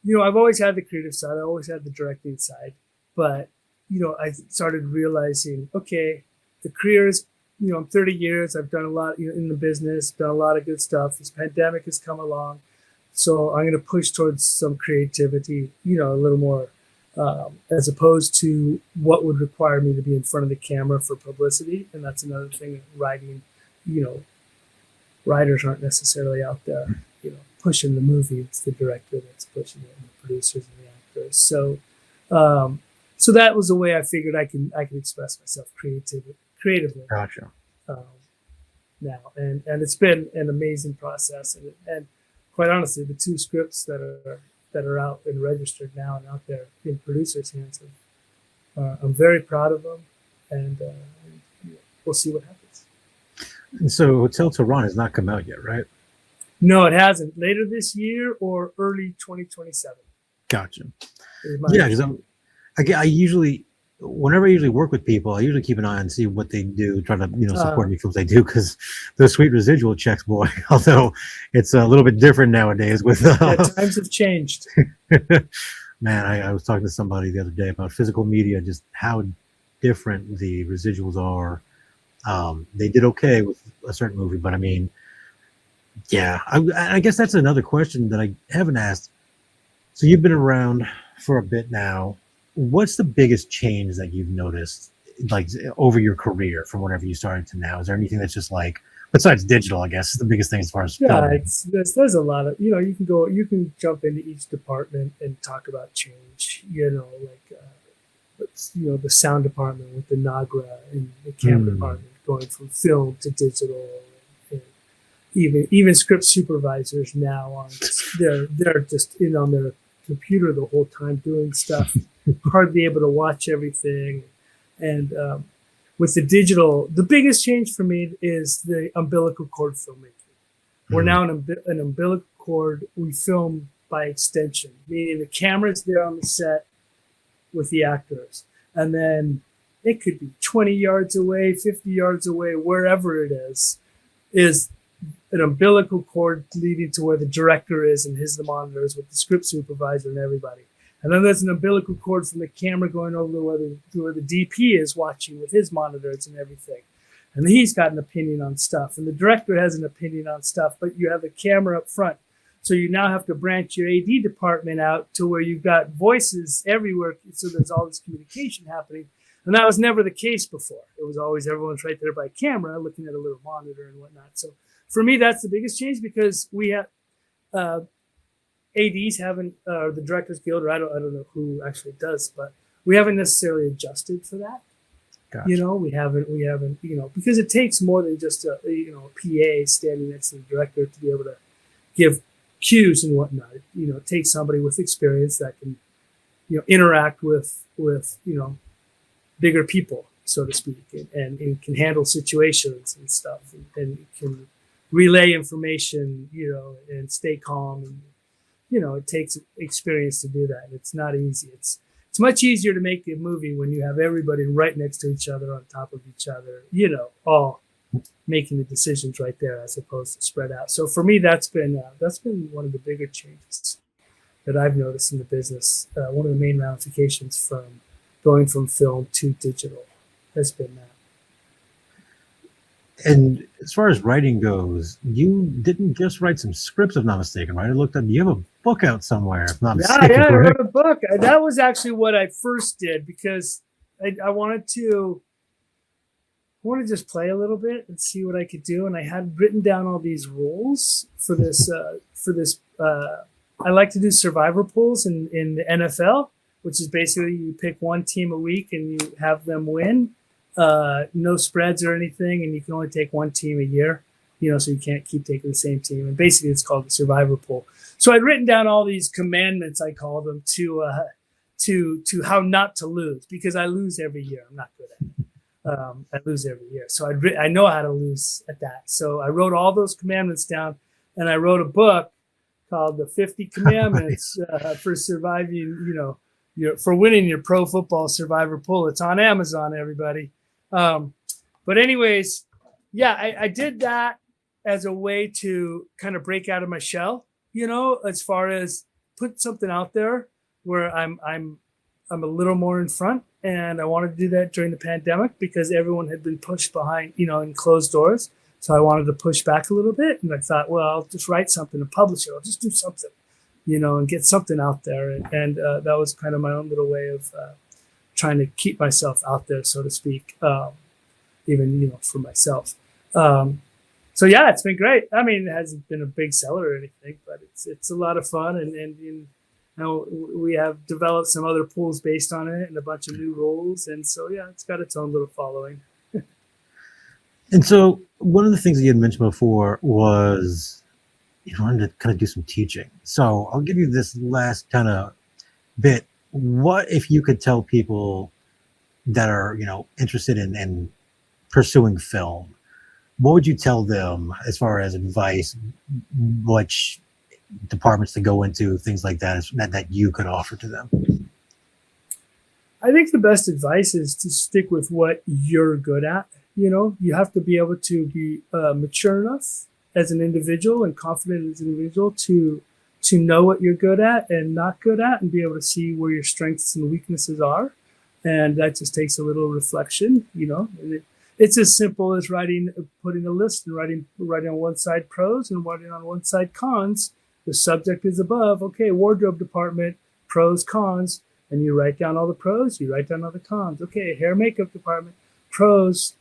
I've always had the creative side. I always had the directing side, but I started realizing, okay, the career is, I'm 30 years. I've done a lot in the business, done a lot of good stuff. This pandemic has come along, so I'm going to push towards some creativity, a little more. As opposed to what would require me to be in front of the camera for publicity. And that's another thing, writing, writers aren't necessarily out there, pushing the movie. It's the director that's pushing it, and the producers and the actors. So, so that was the way I figured I can express myself creatively. Gotcha. Now, and it's been an amazing process. And quite honestly, the 2 scripts that are out and registered now and out there in producers' hands, I'm very proud of them, and we'll see what happens. And so Hotel Tehran has not come out yet, right? No, it hasn't. Later this year or early 2027. Gotcha. Yeah, because I usually, whenever I usually work with people, I usually keep an eye and see what they do, try to support any films they do, because those sweet residual checks, boy. Although it's a little bit different nowadays with times have changed. Man, I was talking to somebody the other day about physical media, just how different the residuals are. They did okay with a certain movie, but I mean, yeah, I guess that's another question that I haven't asked. So you've been around for a bit now. What's the biggest change that you've noticed, like over your career from whenever you started to now? Is there anything that's just like, besides digital, I guess, the biggest thing as far as filming? There's a lot of, you can jump into each department and talk about change, the sound department with the Nagra and the camera department going from film to digital, and even script supervisors now they're just in on their computer the whole time doing stuff, hardly able to watch everything. And with the digital, the biggest change for me is the umbilical cord filmmaking. We're now an umbilical cord. We film by extension, meaning the camera's there on the set with the actors, and then it could be 20 yards away, 50 yards away, wherever it is an umbilical cord leading to where the director is and the monitors with the script supervisor and everybody. And then there's an umbilical cord from the camera going over to where the DP is watching with his monitors and everything. And he's got an opinion on stuff. And the director has an opinion on stuff, but you have the camera up front. So you now have to branch your AD department out to where you've got voices everywhere. So there's all this communication happening. And that was never the case before. It was always everyone's right there by camera looking at a little monitor and whatnot. So for me, that's the biggest change, because we have ADs haven't, the Directors Guild, or I don't know who actually does, but we haven't necessarily adjusted for that. Gotcha. You know, we haven't, because it takes more than just a PA standing next to the director to be able to give cues and whatnot. It takes somebody with experience that can, interact with bigger people, so to speak, and can handle situations and stuff, and can relay information, and stay calm. And, it takes experience to do that. And it's not easy. It's much easier to make a movie when you have everybody right next to each other, on top of each other, all making the decisions right there, as opposed to spread out. So for me, that's been one of the bigger changes that I've noticed in the business. One of the main ramifications from going from film to digital has been that. And as far as writing goes, you didn't just write some scripts, if not mistaken, right? I looked up, you have a book out somewhere, if not mistaken. Yeah, I correct? wrote a book. That was actually what I first did, because I wanted to just play a little bit and see what I could do. And I had written down all these rules for this. I like to do survivor pools in the NFL, which is basically you pick one team a week and you have them win. No spreads or anything, and you can only take one team a year, so you can't keep taking the same team. And basically it's called the survivor pool. So I'd written down all these commandments, I call them, to how not to lose, because I lose every year. I'm not good at it. I lose every year. So I know how to lose at that. So I wrote all those commandments down, and I wrote a book called The 50 Commandments for surviving, for winning your pro football survivor pool. It's on Amazon, everybody. But anyways, yeah, I did that as a way to kind of break out of my shell, as far as put something out there where I'm a little more in front. And I wanted to do that during the pandemic, because everyone had been pushed behind, in closed doors. So I wanted to push back a little bit. And I thought, well, I'll just write something and publish it. I'll just do something, and get something out there. And that was kind of my own little way of trying to keep myself out there, so to speak, even, for myself. So yeah, it's been great. I mean, it hasn't been a big seller or anything, but it's a lot of fun. And we have developed some other pools based on it and a bunch of new rules. And so, yeah, it's got its own little following. And so one of the things that you had mentioned before was you wanted to kind of do some teaching. So I'll give you this last kind of bit. What if you could tell people that are, interested in pursuing film, what would you tell them as far as advice, which departments to go into, things like that, that you could offer to them? I think the best advice is to stick with what you're good at. You have to be able to be mature enough as an individual and confident as an individual to know what you're good at and not good at, and be able to see where your strengths and weaknesses are. And that just takes a little reflection, and it's as simple as putting a list and writing on one side pros and writing on one side cons. The subject is above. Okay, wardrobe department, pros, cons, and you write down all the pros, you write down all the cons. Okay, hair makeup department, pros,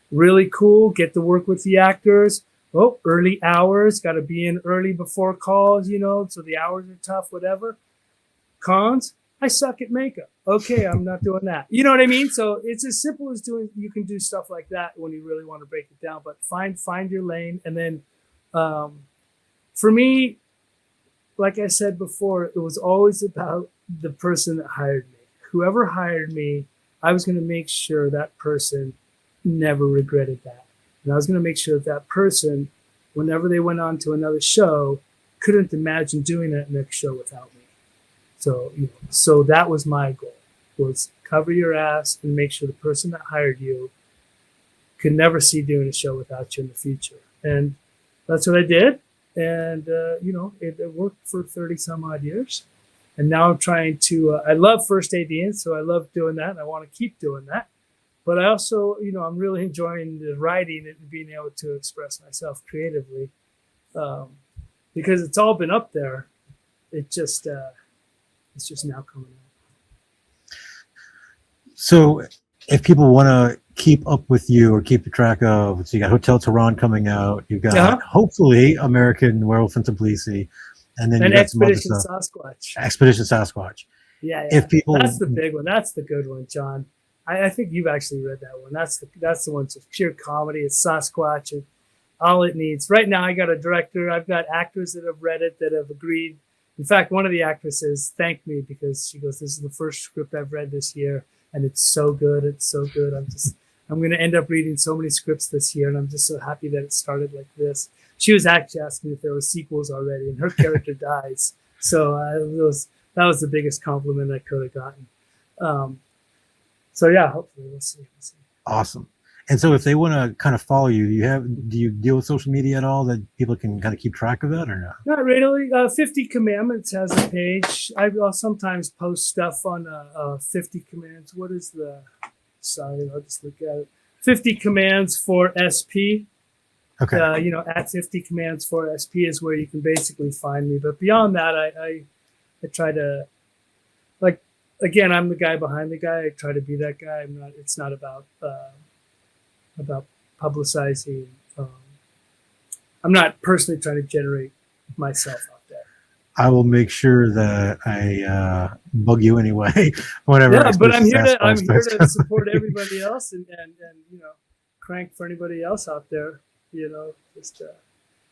really cool, get to work with the actors. Oh, early hours, got to be in early before calls, so the hours are tough, whatever. Cons, I suck at makeup. Okay, I'm not doing that. You know what I mean? So it's as simple as you can do stuff like that when you really want to break it down, but find your lane. And then for me, like I said before, it was always about the person that hired me. Whoever hired me, I was going to make sure that person never regretted that. And I was going to make sure that person, whenever they went on to another show, couldn't imagine doing that next show without me. So that was my goal, was cover your ass and make sure the person that hired you could never see doing a show without you in the future. And that's what I did. And, it worked for 30 some odd years. And now I'm trying to, I love first ADing, so I love doing that. And I want to keep doing that. But I also, I'm really enjoying the writing and being able to express myself creatively. because it's all been up there. It's just now coming out. So if people want to keep up with you or keep track of, so you got Hotel Tehran coming out, you've got hopefully American Werewolf in Tbilisi, and then you got Expedition Sasquatch. Expedition Sasquatch. Yeah. If people, that's the big one. That's the good one, John. I think you've actually read that one. That's the one. It's pure comedy. It's Sasquatch and all it needs. Right now, I got a director. I've got actors that have read it, that have agreed. In fact, one of the actresses thanked me because she goes, "This is the first script I've read this year, and it's so good. It's so good. I'm going to end up reading so many scripts this year, and I'm just so happy that it started like this." She was actually asking if there were sequels already, and her character dies. So that was the biggest compliment I could have gotten. So yeah, hopefully we'll see. Awesome. And so if they want to kind of follow you, do you deal with social media at all that people can kind of keep track of that or not? Not really. 50 Commandments has a page. I'll sometimes post stuff on 50 Commands. What is the... Sorry, I'll just look at it. 50 Commands for SP. Okay. At 50 Commands for SP is where you can basically find me. But beyond that, I try to... Again, I'm the guy behind the guy. I try to be that guy. It's not about publicizing. I'm not personally trying to generate myself out there. I will make sure that I bug you anyway. Whatever. Yeah, but I'm here to support everybody else and crank for anybody else out there.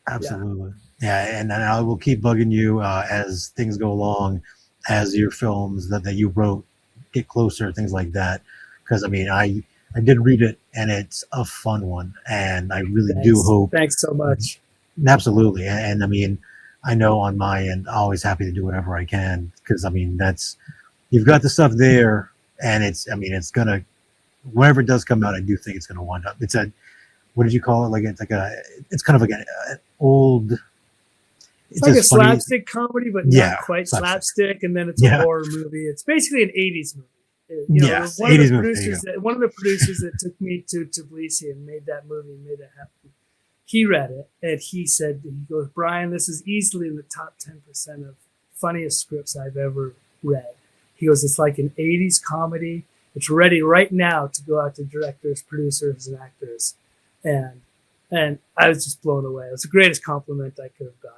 Absolutely. Yeah, and I will keep bugging you as things go along, as your films that you wrote get closer, things like that. Because I did read it, and it's a fun one, and I really do hope. Thanks so much. Absolutely, and I know on my end, always happy to do whatever I can, because you've got the stuff there, and it's gonna, whenever it does come out, I do think it's gonna wind up. It's what did you call it? It's kind of like an old. It's like a slapstick comedy, but not quite slapstick. And then it's a horror movie. It's basically an 80s movie. One of the producers that took me to Tbilisi and made that movie and made it happen, he read it and he goes, "Brian, this is easily in the top 10% of funniest scripts I've ever read." He goes, "It's like an 80s comedy. It's ready right now to go out to directors, producers, and actors." And I was just blown away. It was the greatest compliment I could have gotten.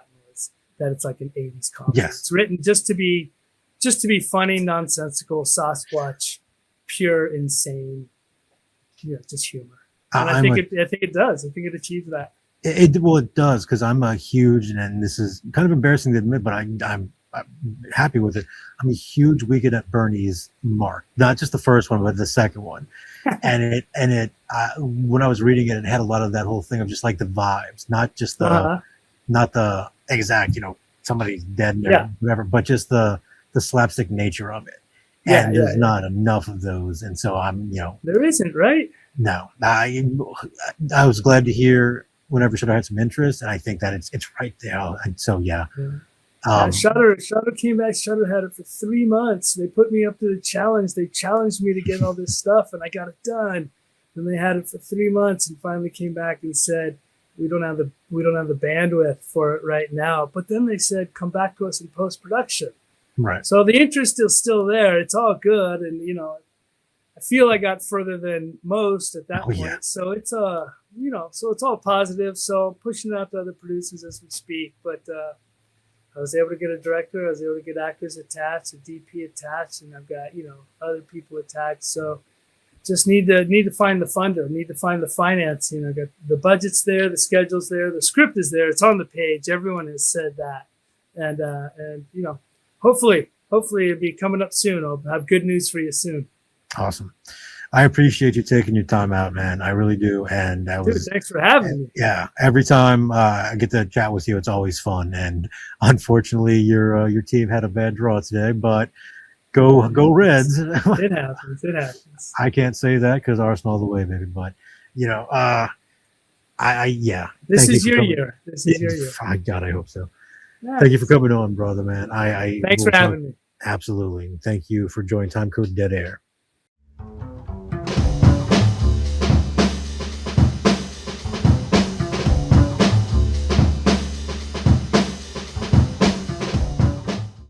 That it's like an 80s comedy. Yes. It's written just to be funny, nonsensical, Sasquatch, pure, insane, just humor. And I think it does. I think it achieves that. It does, because I'm a huge, and this is kind of embarrassing to admit, but I'm happy with it. I'm a huge Weekend at Bernie's mark. Not just the first one, but the second one. and when I was reading it, it had a lot of that whole thing of just like the vibes, not just not the exact, somebody's dead and whatever, but just the slapstick nature of it. And there's not enough of those. And so there isn't, right? No, I was glad to hear whenever Shutter had some interest, and I think that it's right there. And so, Shutter came back. Shutter had it for 3 months. They put me up to the challenge. They challenged me to get all this stuff, and I got it done. And they had it for 3 months, and finally came back and said, we don't have the bandwidth for it right now. But then they said, come back to us in post-production. Right. So the interest is still there. It's all good. And, I feel I got further than most at that point. Yeah. So it's, so it's all positive. So pushing it out to other producers as we speak. But I was able to get a director. I was able to get actors attached, a DP attached, and I've got, other people attached. So just need to find the funder, need to find the financing. I got the budget's there, the schedule's there, the script is there. It's on the page. Everyone has said that. And hopefully it'll be coming up soon. I'll have good news for you soon. Awesome. I appreciate you taking your time out, man. I really do. And thanks for having me. Yeah. Every time I get to chat with you, it's always fun. And unfortunately, your team had a bad draw today, but Go Reds. It happens. I can't say that because Arsenal all the way, baby. But, This is your year. God, I hope so. Yeah. Thank you for coming on, brother, man. Thanks for having me. Absolutely. Thank you for joining Timecode Dead Air.